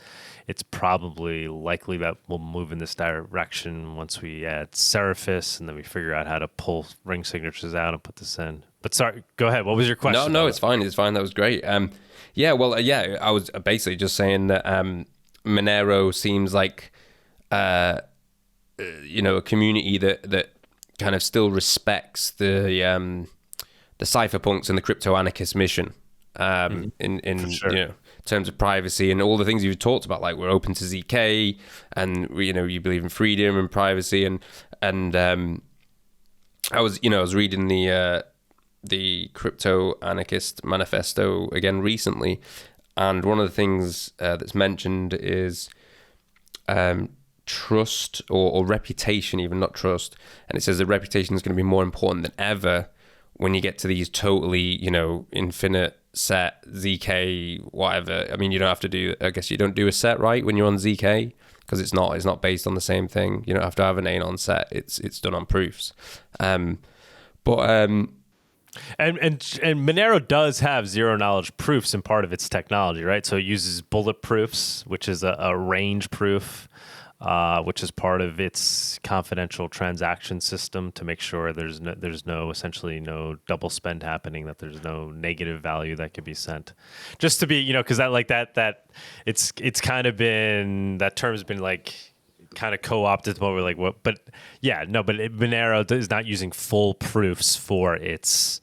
probably likely that we'll move in this direction once we add Seraphis, and then we figure out how to pull ring signatures out and put this in. But sorry, go ahead. What was your question? No, it's fine. It's fine. That was great. I was basically just saying that Monero seems like a community that kind of still respects the cypherpunks and the crypto anarchist mission in sure. Terms of privacy and all the things you've talked about. Like, we're open to ZK, and you believe in freedom and privacy, and I was reading the crypto anarchist manifesto again recently, and one of the things that's mentioned is trust or reputation, even not trust. And it says that reputation is going to be more important than ever when you get to these totally, infinite set ZK, whatever. I mean, you don't have to do, I guess you don't do a set, right, when you're on ZK, because it's not based on the same thing. You don't have to have an anon set. It's done on proofs. And Monero does have zero knowledge proofs in part of its technology, right? So it uses bullet proofs, which is a range proof, which is part of its confidential transaction system to make sure there's essentially no double spend happening, that there's no negative value that could be sent. Just to be, because that it's kind of been, that term's been like kind of co-opted over like what, but Monero is not using full proofs for its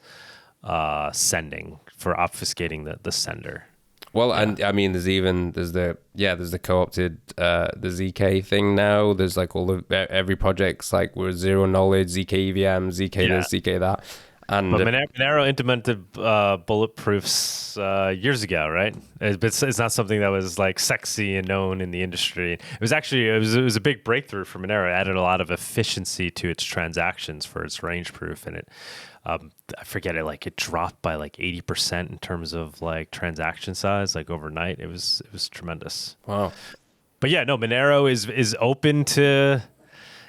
sending, for obfuscating the sender. Well, yeah. And I mean, there's the co-opted the ZK thing now. There's like every project's like, we're zero knowledge, ZK EVM, ZK this, ZK that. And but Monero implemented bulletproofs years ago, right? It's not something that was like sexy and known in the industry. It was actually it was a big breakthrough for Monero. It added a lot of efficiency to its transactions for its range proof, and it. I forget it. Like, it dropped by like 80% in terms of like transaction size, like overnight. It was tremendous. Wow. But yeah, no, Monero is open to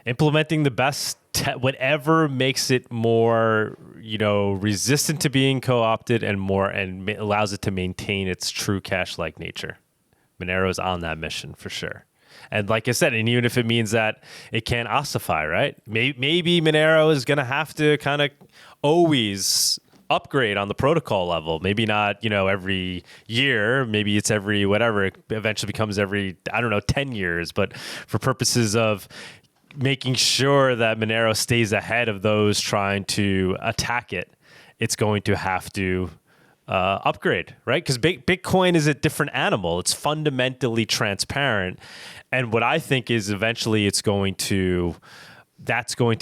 implementing the best whatever makes it more, resistant to being co-opted and allows it to maintain its true cash-like nature. Monero is on that mission for sure. And like I said, and even if it means that it can't ossify, right? Maybe Monero is going to have to kind of always upgrade on the protocol level. Maybe not, every year. Maybe it's every whatever. It eventually becomes every, 10 years. But for purposes of making sure that Monero stays ahead of those trying to attack it, it's going to have to upgrade, right? Because Bitcoin is a different animal. It's fundamentally transparent. And what I think is eventually that's going to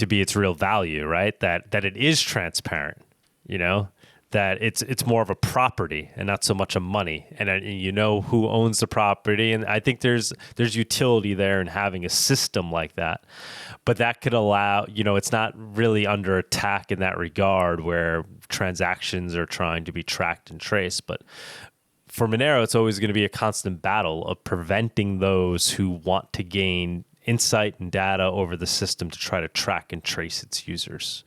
be its real value, right? That it is transparent, that it's more of a property and not so much a money, and who owns the property. And I think there's utility there in having a system like that, but that could allow, it's not really under attack in that regard where transactions are trying to be tracked and traced. But for Monero, it's always going to be a constant battle of preventing those who want to gain insight and data over the system to try to track and trace its users.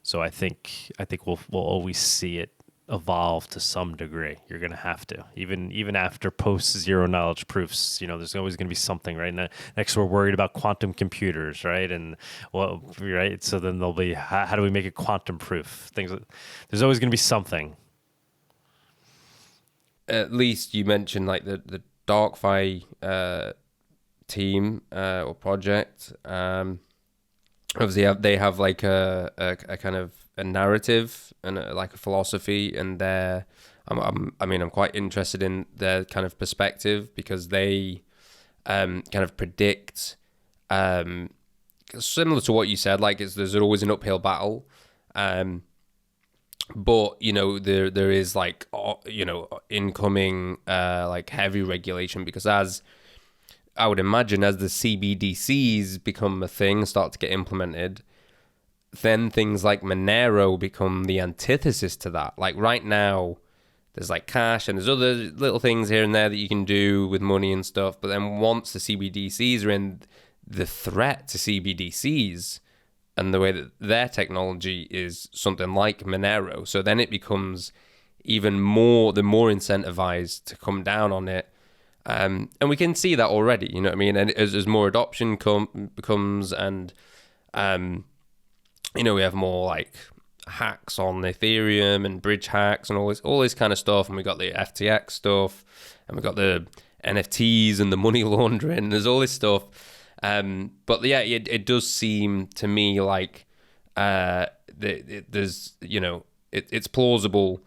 So I think we'll always see it evolve to some degree. You're going to have to, even after post zero knowledge proofs, there's always going to be something, right? Next, we're worried about quantum computers, right? And right. So then there'll be, how do we make it quantum proof? There's always going to be something. At least you mentioned like the DarkFi team or project. Obviously, they have like a kind of a narrative and like a philosophy, and I'm quite interested in their kind of perspective, because they kind of predict similar to what you said. Like, there's always an uphill battle. But there is like incoming like heavy regulation, because as I would imagine, as the CBDCs become a thing, start to get implemented, then things like Monero become the antithesis to that. Like right now, there's like cash and there's other little things here and there that you can do with money and stuff. But then once the CBDCs are in, the threat to CBDCs and the way that their technology is something like Monero, so then it becomes even more, the more incentivized to come down on it. And we can see that already, you know what I mean? And as more adoption becomes, and you know, we have more like hacks on Ethereum and bridge hacks and all this kind of stuff, and we got the FTX stuff, and we got the NFTs and the money laundering. There's all this stuff, but yeah, it does seem to me like there's, you know, it's plausible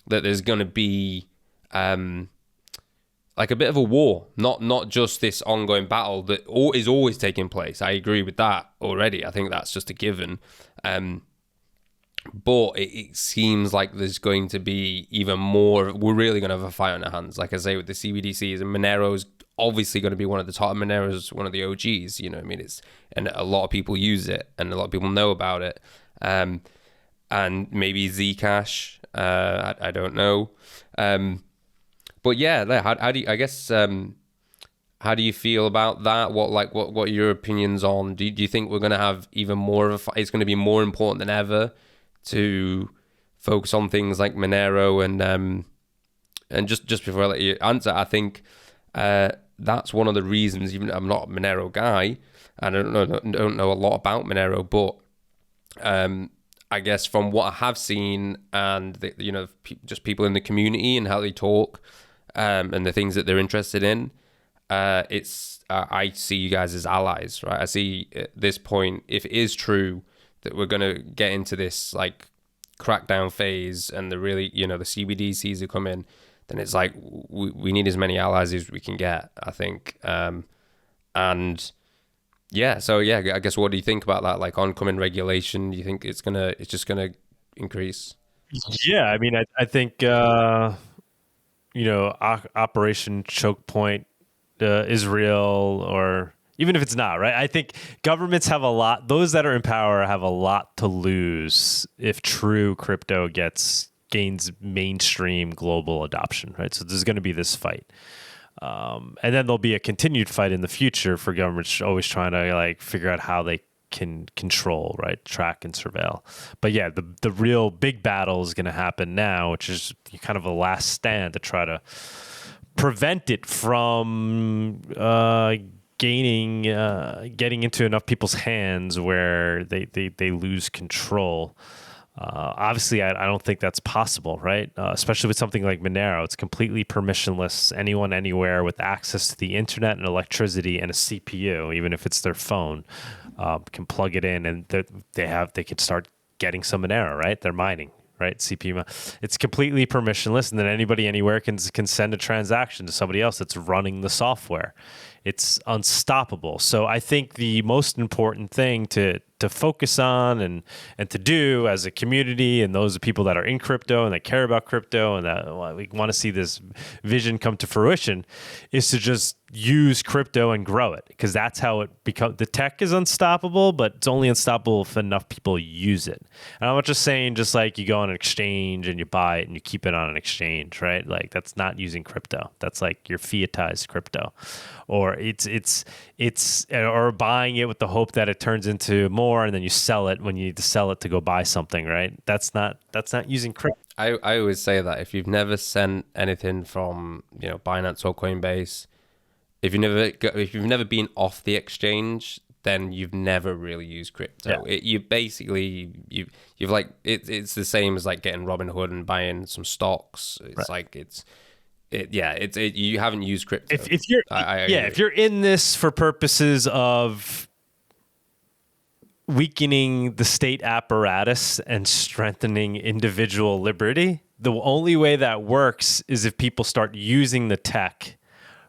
that there's going to be like a bit of a war, not just this ongoing battle that is always taking place. I agree with that already. I think that's just a given. But it seems like there's going to be even more. We're really going to have a fight on our hands. Like I say, with the CBDCs, and Monero's obviously going to be one of the top. Monero's one of the OGs, you know what I mean? And a lot of people use it, and a lot of people know about it. And maybe Zcash, I don't know. But yeah, how do you, I guess, how do you feel about that? What are your opinions on? Do you think we're going to have even more of a fight? It's going to be more important than ever to focus on things like Monero and just before I let you answer, I think that's one of the reasons. Even I'm not a Monero guy, I don't know a lot about Monero, but I guess from what I have seen and you know, just people in the community and how they talk and the things that they're interested in, I see you guys as allies, right? I see at this point, if it is true that we're going to get into this like crackdown phase and the really, you know, the CBDCs are coming, then it's like we need as many allies as we can get, I think. And yeah, so yeah, I guess what do you think about that? Like oncoming regulation, do you think it's just gonna increase? Yeah, I mean, I think you know, Operation Choke Point is real, or even if it's not, right? I think governments have a lot, those that are in power have a lot to lose if true crypto gains mainstream global adoption, right? So there's going to be this fight. And then there'll be a continued fight in the future for governments always trying to like figure out how they can control, right? Track and surveil. But yeah, the real big battle is going to happen now, which is kind of a last stand to try to prevent it from getting into enough people's hands where they lose control. Obviously, I don't think that's possible, right? Especially with something like Monero. It's completely permissionless. Anyone, anywhere with access to the internet and electricity and a CPU, even if it's their phone, can plug it in, and they can start getting some Monero, right? They're mining, right? CPU. It's completely permissionless, and then anybody, anywhere can send a transaction to somebody else that's running the software. It's unstoppable. So I think the most important thing to focus on and to do as a community, and those people that are in crypto and that care about crypto and that we want to see this vision come to fruition, is to just use crypto and grow it, because that's how it becomes. The tech is unstoppable, but it's only unstoppable if enough people use it. And I'm not just saying just like you go on an exchange and you buy it and you keep it on an exchange, right? Like that's not using crypto. That's like your fiatized crypto, or it's or buying it with the hope that it turns into more, and then you sell it when you need to sell it to go buy something, right? That's not using crypto. I always say that if you've never sent anything from, you know, Binance or Coinbase, if you've never been off the exchange, then you've never really used crypto. Yeah. You've like it's the same as like getting Robinhood and buying some stocks. It's right. Like you haven't used crypto. If you're if you're in this for purposes of weakening the state apparatus and strengthening individual liberty, the only way that works is if people start using the tech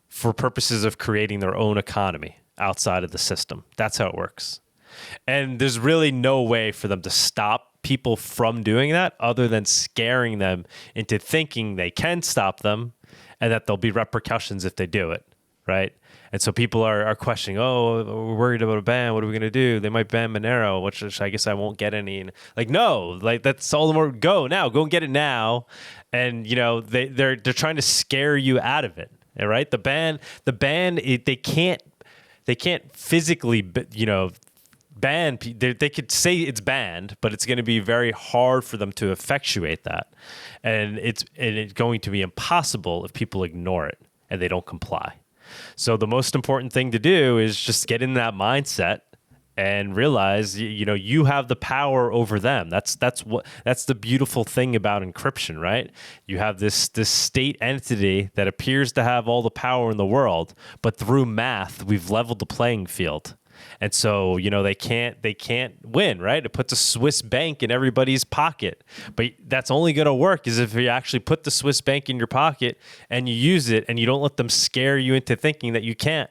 for purposes of creating their own economy outside of the system. That's how it works. And there's really no way for them to stop people from doing that other than scaring them into thinking they can stop them and that there'll be repercussions if they do it, right? And so people are questioning, oh, we're worried about a ban. What are we going to do? They might ban Monero, which I guess I won't get any. And like, no, like that's all the more, go and get it now. And, you know, they're trying to scare you out of it. All right. The ban, they can't physically, you know, ban. They could say it's banned, but it's going to be very hard for them to effectuate that. And it's going to be impossible if people ignore it and they don't comply. So the most important thing to do is just get in that mindset and realize, you know, you have the power over them. That's the beautiful thing about encryption, right? You have this state entity that appears to have all the power in the world, but through math, we've leveled the playing field. And so, you know, they can't win, right? It puts a Swiss bank in everybody's pocket. But that's only going to work is if you actually put the Swiss bank in your pocket and you use it and you don't let them scare you into thinking that you can't.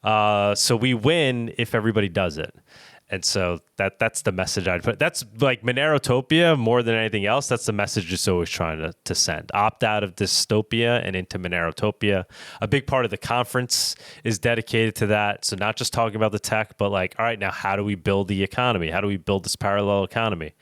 So we win if everybody does it. And so that's the message I'd put. That's like MoneroTopia more than anything else. That's the message it's always trying to send. Opt out of dystopia and into MoneroTopia. A big part of the conference is dedicated to that. So not just talking about the tech, but like, all right, now how do we build the economy? How do we build this parallel economy?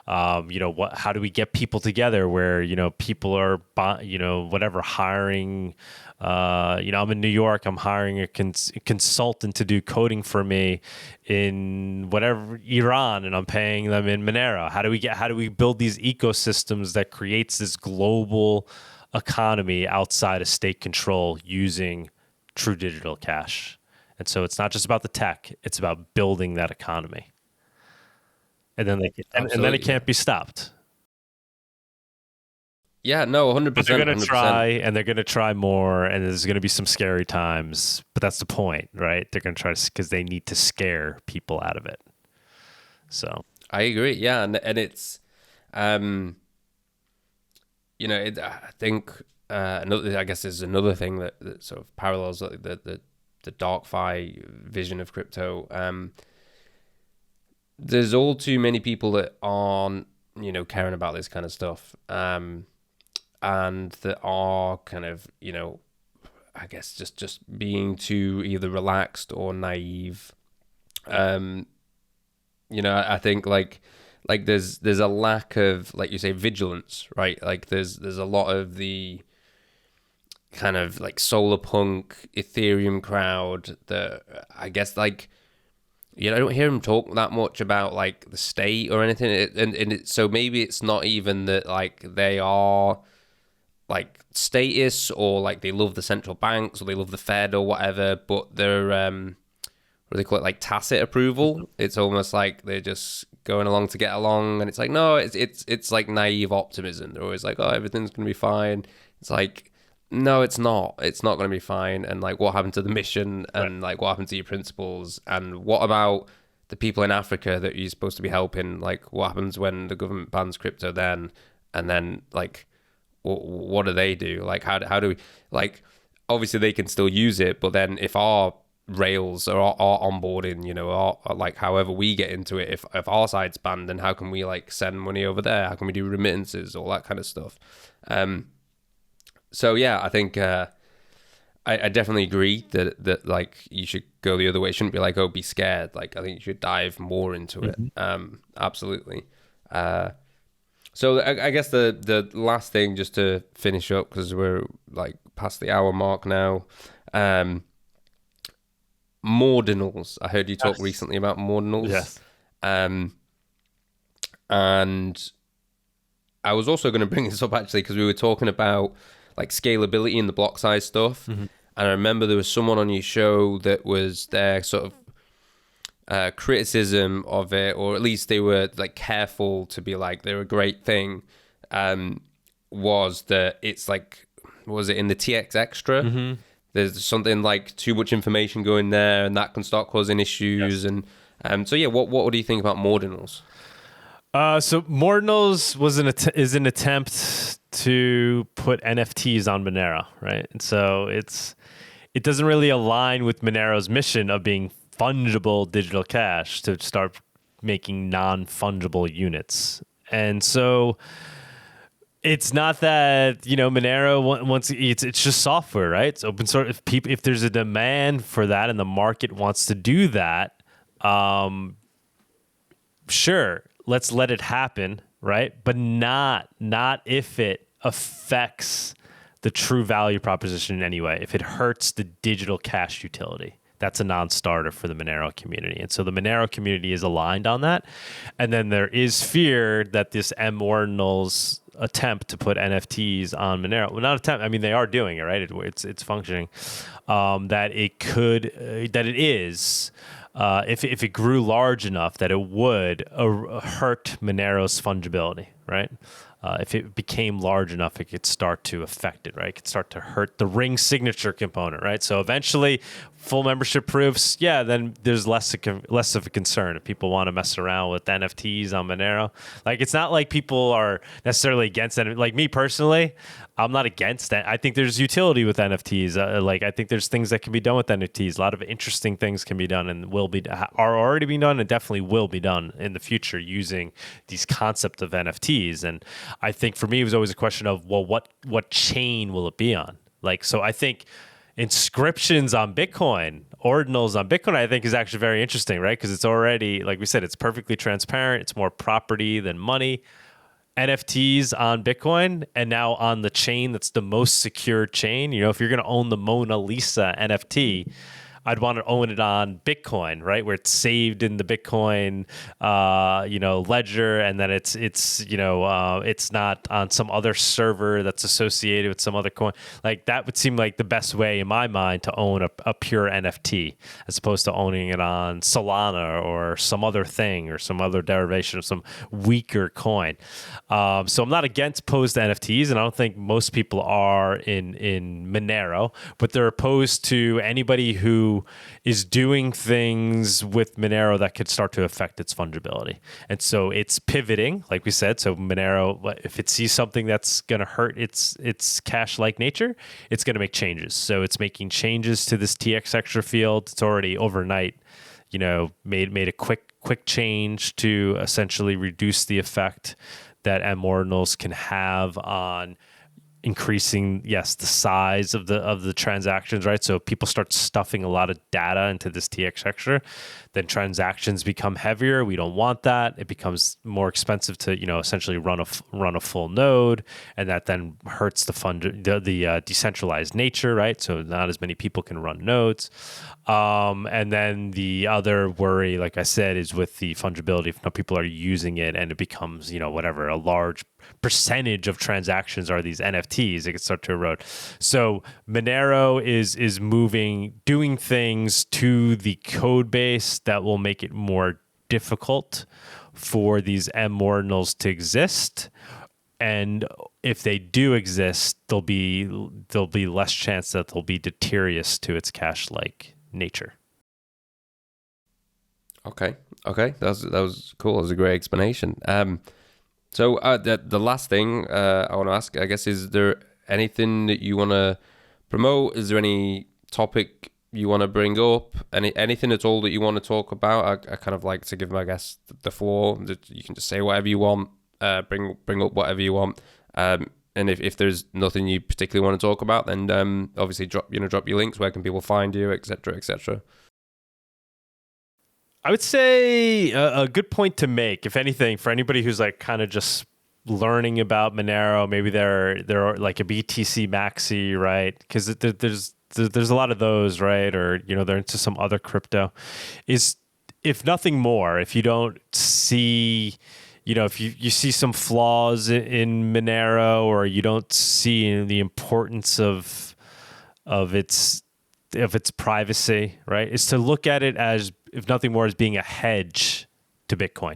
You know, how do we get people together where, you know, people are, you know, whatever, hiring, you know, I'm in New York, I'm hiring a consultant to do coding for me in whatever, Iran, and I'm paying them in Monero. How do we build these ecosystems that creates this global economy outside of state control using true digital cash? And so it's not just about the tech, it's about building that economy. And then and then it can't be stopped. Yeah, no, 100%. But they're going to try, and they're going to try more, and there's going to be some scary times. But that's the point, right? They're going to try because they need to scare people out of it. So I agree. Yeah, and it's, you know, I think another. I guess there's another thing that sort of parallels the DarkFi vision of crypto. There's all too many people that aren't, you know, caring about this kind of stuff, and that are kind of, you know, I guess just being too either relaxed or naive. You know, I think like there's a lack of, like you say, vigilance, right? Like there's a lot of the kind of like solar punk Ethereum crowd that I guess like, you know, I don't hear him talk that much about like the state or anything. So maybe it's not even that like they are like statists or like they love the central banks or they love the Fed or whatever, but they're what do they call it, like tacit approval. It's almost like they're just going along to get along, and it's like, no, it's like naive optimism. They're always like, oh, everything's gonna be fine. It's like, no, it's not. It's not going to be fine. And like, what happened to the mission? And like, what happened to your principles? And what about the people in Africa that you're supposed to be helping? Like, what happens when the government bans crypto then? And then like, what do they do? Like, how do we, like, obviously they can still use it, but then if our rails are onboarding, you know, or like however we get into it, if our side's banned, then how can we like send money over there? How can we do remittances? All that kind of stuff. So yeah, I think I definitely agree that like you should go the other way. It shouldn't be like, oh, be scared. Like I think you should dive more into it. Absolutely. So I guess the last thing, just to finish up, because we're like past the hour mark now. Mordinals. I heard you talk recently about Mordinals. Yes. And I was also going to bring this up actually because we were talking about like scalability and the block size stuff. And I remember there was someone on your show that was their sort of criticism of it, or at least they were like careful to be like they're a great thing, was that it's like, was it in the TX extra? There's something like too much information going there, and that can start causing issues. And so yeah, what do you think about Mordinals? So Mordinals is an attempt to put NFTs on Monero, right? And so it doesn't really align with Monero's mission of being fungible digital cash to start making non-fungible units. And so It's not that, Monero once it's just software, right? It's open source. If there's a demand for that and the market wants to do that, sure, let's let it happen, right? But not if it affects the true value proposition in any way. If it hurts the digital cash utility, that's a non-starter for the Monero community. And so the Monero community is aligned on that. And then there is fear that this Ordinal's attempt to put NFTs on Monero, well, not attempt, I mean, they are doing it, right? It's functioning, that it is, if it grew large enough, that it would hurt Monero's fungibility, right? If it became large enough, it could start to affect it, right? It could start to hurt the ring signature component, right? So eventually, full membership proofs, then there's less of a concern if people want to mess around with NFTs on Monero. Like, it's not like people are necessarily against it. Like me personally, I'm not against that. I think there's utility with NFTs. I think there's things that can be done with NFTs. A lot of interesting things can be done and are already being done and definitely will be done in the future using these concepts of NFTs. And I think for me, it was always a question of, well, what chain will it be on? Like, so I think inscriptions on Bitcoin, ordinals on Bitcoin, I think is actually very interesting, right? Because it's already, like we said, it's perfectly transparent. It's more property than money. NFTs on Bitcoin and now on the chain that's the most secure chain. If you're going to own the Mona Lisa NFT, I'd want to own it on Bitcoin, right? Where it's saved in the Bitcoin, ledger, and then it's not on some other server that's associated with some other coin. Like, that would seem like the best way in my mind to own a pure NFT, as opposed to owning it on Solana or some other thing or some other derivation of some weaker coin. So I'm not opposed to NFTs, and I don't think most people are in Monero, but they're opposed to anybody who is doing things with Monero that could start to affect its fungibility. And so it's pivoting, like we said. So Monero, if it sees something that's going to hurt its cash-like nature, it's going to make changes. So it's making changes to this TX extra field. It's already overnight, made a quick change to essentially reduce the effect that ordinals can have on increasing, the size of the transactions, right? So if people start stuffing a lot of data into this TX extra, then transactions become heavier. We don't want that. It becomes more expensive to, essentially run a full node, and that then hurts the decentralized nature, right? So not as many people can run nodes. And then the other worry, like I said, is with the fungibility. If people are using it and it becomes, whatever, a large percentage of transactions are these NFTs, it can start to erode. So Monero is doing things to the code base that will make it more difficult for these ordinals to exist. And if they do exist, there'll be less chance that they'll be deleterious to its cache-like nature. Okay, that was cool. That was a great explanation. So the last thing I want to ask, I guess, is there anything that you want to promote? Is there any topic you want to bring up? Anything at all that you want to talk about? I kind of like to give my guests the floor. You can just say whatever you want. Bring up whatever you want. And if there's nothing you particularly want to talk about, then obviously drop your links. Where can people find you, etc., etc. I would say a good point to make, if anything, for anybody who's like kind of just learning about Monero, maybe they're like a BTC maxi, right? Because there's a lot of those, right? Or they're into some other crypto. Is, if nothing more, if you don't see, if you see some flaws in Monero, or you don't see the importance of its privacy, right? Is to look at it as, if nothing more, as being a hedge to Bitcoin.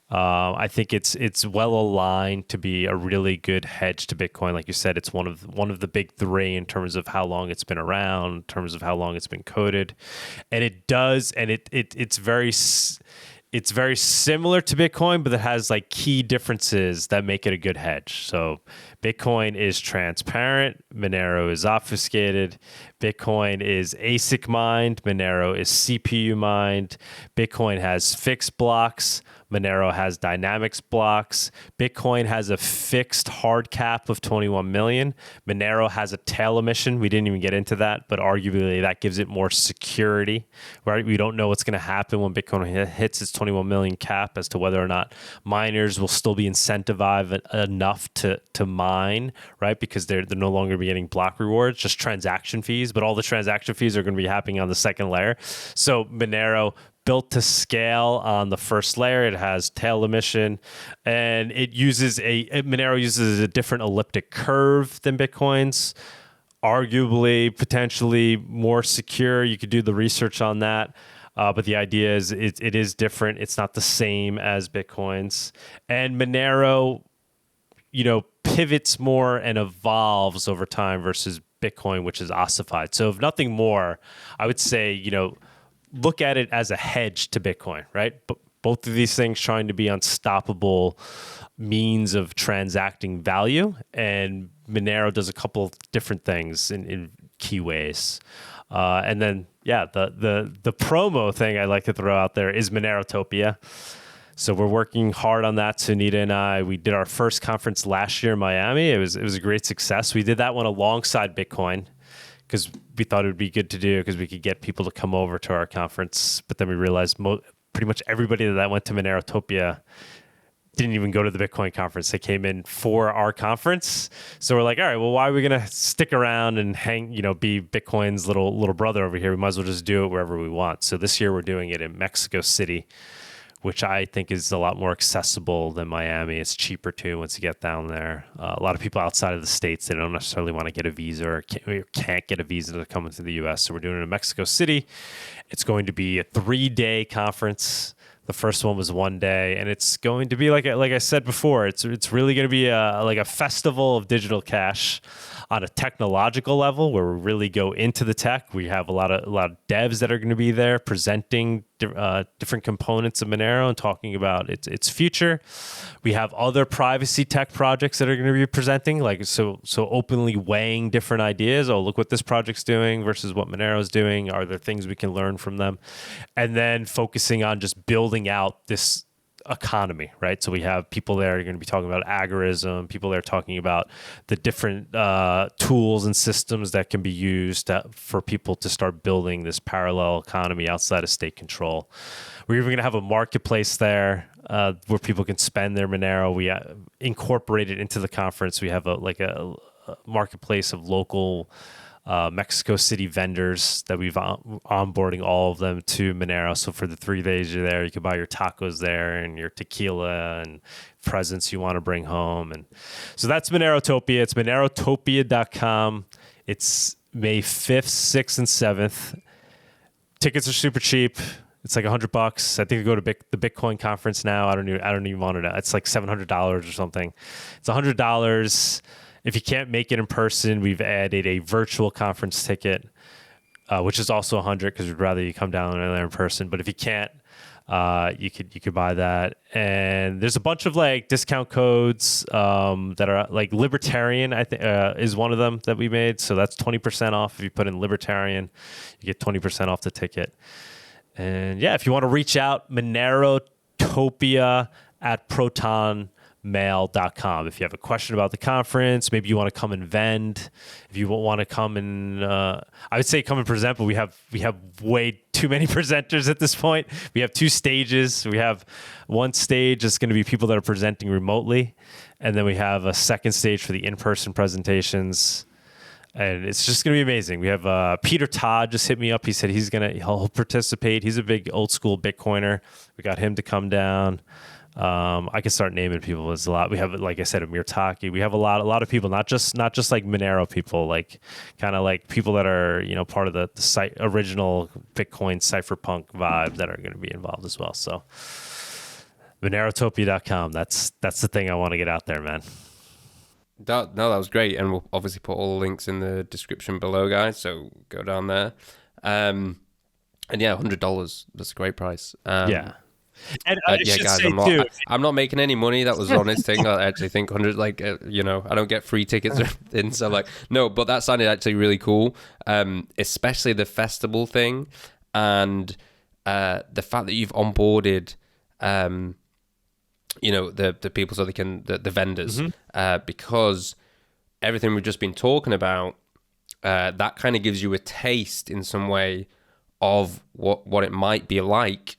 I think it's well aligned to be a really good hedge to Bitcoin. Like you said, it's one of the big three in terms of how long it's been around, in terms of how long it's been coded, and it's very similar to Bitcoin, but it has like key differences that make it a good hedge. So Bitcoin is transparent, Monero is obfuscated. Bitcoin is ASIC mined. Monero is CPU mined. Bitcoin has fixed blocks. Monero has dynamics blocks. Bitcoin has a fixed hard cap of 21 million. Monero has a tail emission. We didn't even get into that, but arguably that gives it more security, right? We don't know what's going to happen when Bitcoin hits its 21 million cap as to whether or not miners will still be incentivized enough to mine, right? Because they're no longer be getting block rewards, just transaction fees, but all the transaction fees are going to be happening on the second layer. So Monero built to scale on the first layer. It has tail emission, and Monero uses a different elliptic curve than Bitcoin's. Arguably, potentially more secure. You could do the research on that. But the idea is it is different. It's not the same as Bitcoin's. And Monero, pivots more and evolves over time versus Bitcoin, which is ossified. So if nothing more, I would say, look at it as a hedge to Bitcoin, right? But both of these things trying to be unstoppable means of transacting value. And Monero does a couple different things in key ways. And then, the promo thing I like to throw out there is MoneroTopia. So we're working hard on that. Sunita and I, we did our first conference last year in Miami. It was a great success. We did that one alongside Bitcoin, because we thought it would be good to do because we could get people to come over to our conference. But then we realized pretty much everybody that went to MoneroTopia didn't even go to the Bitcoin conference. They came in for our conference. So we're like, all right, well, why are we going to stick around and be Bitcoin's little brother over here? We might as well just do it wherever we want. So this year we're doing it in Mexico City, which I think is a lot more accessible than Miami. It's cheaper too once you get down there. A lot of people outside of the States, they don't necessarily want to get a visa or can't get a visa to come into the US. So we're doing it in Mexico City. It's going to be a 3-day conference. The first one was 1 day, and it's going to be like I said before, it's really going to be a festival of digital cash on a technological level, where we really go into the tech. We have a lot of devs that are going to be there presenting different components of Monero and talking about its future. We have other privacy tech projects that are going to be presenting, so openly weighing different ideas. Oh, look what this project's doing versus what Monero's doing. Are there things we can learn from them? And then focusing on just building out this economy, right? So we have people there who are going to be talking about agorism, people there talking about the different tools and systems that can be used for people to start building this parallel economy outside of state control. We're even going to have a marketplace there where people can spend their Monero. We incorporate it into the conference. We have a marketplace of local Mexico City vendors that we've onboarding all of them to Monero. So for the 3 days you're there, you can buy your tacos there and your tequila and presents you want to bring home. And so that's MoneroTopia. It's MoneroTopia.com. It's May 5th, 6th, and 7th. Tickets are super cheap. It's like $100. I think I go to the Bitcoin conference now. I don't even want it. It's like $700 or something. It's $100. If you can't make it in person, we've added a virtual conference ticket, which is also $100 because we'd rather you come down there in person. But if you can't, you could buy that. And there's a bunch of discount codes that are libertarian. I think is one of them that we made. So that's 20% off if you put in libertarian. You get 20% off the ticket. And if you want to reach out, MoneroTopia at protonmail.com. If you have a question about the conference, maybe you want to come and vend. If you want to come and, I would say come and present, but we have way too many presenters at this point. We have 2 stages. We have one stage that's going to be people that are presenting remotely, and then we have a second stage for the in-person presentations. And it's just going to be amazing. We have Peter Todd just hit me up. He said he'll participate. He's a big old school Bitcoiner. We got him to come down. I can start naming people. There's a lot. We have, like I said, Amir Taki. We have a lot of people, not just like Monero people, kind of people that are part of the site original Bitcoin cypherpunk vibe that are going to be involved as well. So MoneroTopia.com. That's the thing I want to get out there, man. That was great, and we'll obviously put all the links in the description below, guys. So go down there, and $100. That's a great price. And I Yeah, should guys, say too, I'm not making any money. That was the honest thing. I actually think 100, like, I don't get free tickets or anything. So, like, no, but that sounded actually really cool. Especially the festival thing, and the fact that you've onboarded, the people, so they can, the vendors, because everything we've just been talking about, that kind of gives you a taste in some way of what it might be like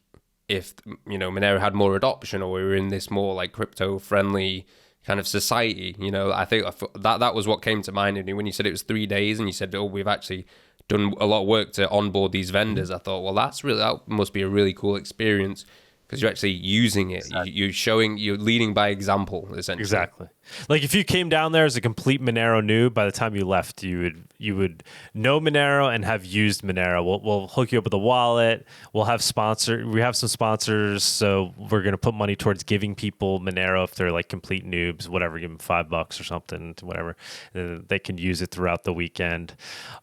if, Monero had more adoption, or we were in this more like crypto friendly kind of society. I think that was what came to mind. And when you said it was 3 days and you said, oh, we've actually done a lot of work to onboard these vendors, I thought, well, that must be a really cool experience, because you're actually using it. Exactly. You're leading by example, essentially. Exactly. Like if you came down there as a complete Monero noob, by the time you left, you would know Monero and have used Monero. We'll hook you up with a wallet. We have some sponsors, so we're going to put money towards giving people Monero if they're like complete noobs, whatever, give them $5 or something, whatever. And they can use it throughout the weekend.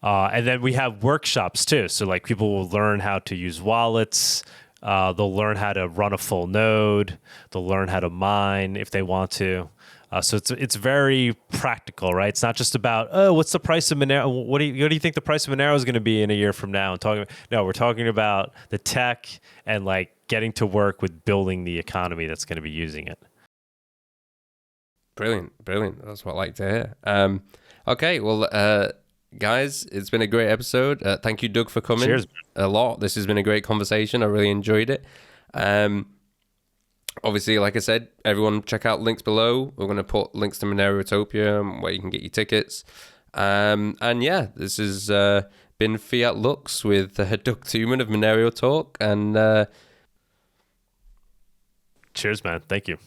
And then we have workshops too. So like people will learn how to use wallets. They'll learn how to run a full node. They'll learn how to mine if they want to. So it's very practical, right? It's not just about, what's the price of Monero? What do you think the price of Monero is going to be in a year from now? No, we're talking about the tech and like getting to work with building the economy that's going to be using it. Brilliant. That's what I like to hear. Okay, well, guys, it's been a great episode. Thank you, Doug, for coming. Cheers. A lot. This has been a great conversation. I really enjoyed it. Obviously, like I said, everyone check out links below. We're going to put links to MoneroTopia, where you can get your tickets. And yeah, this has been Fiat Lux with Doug Tuman of MoneroTalk. And cheers, man. Thank you.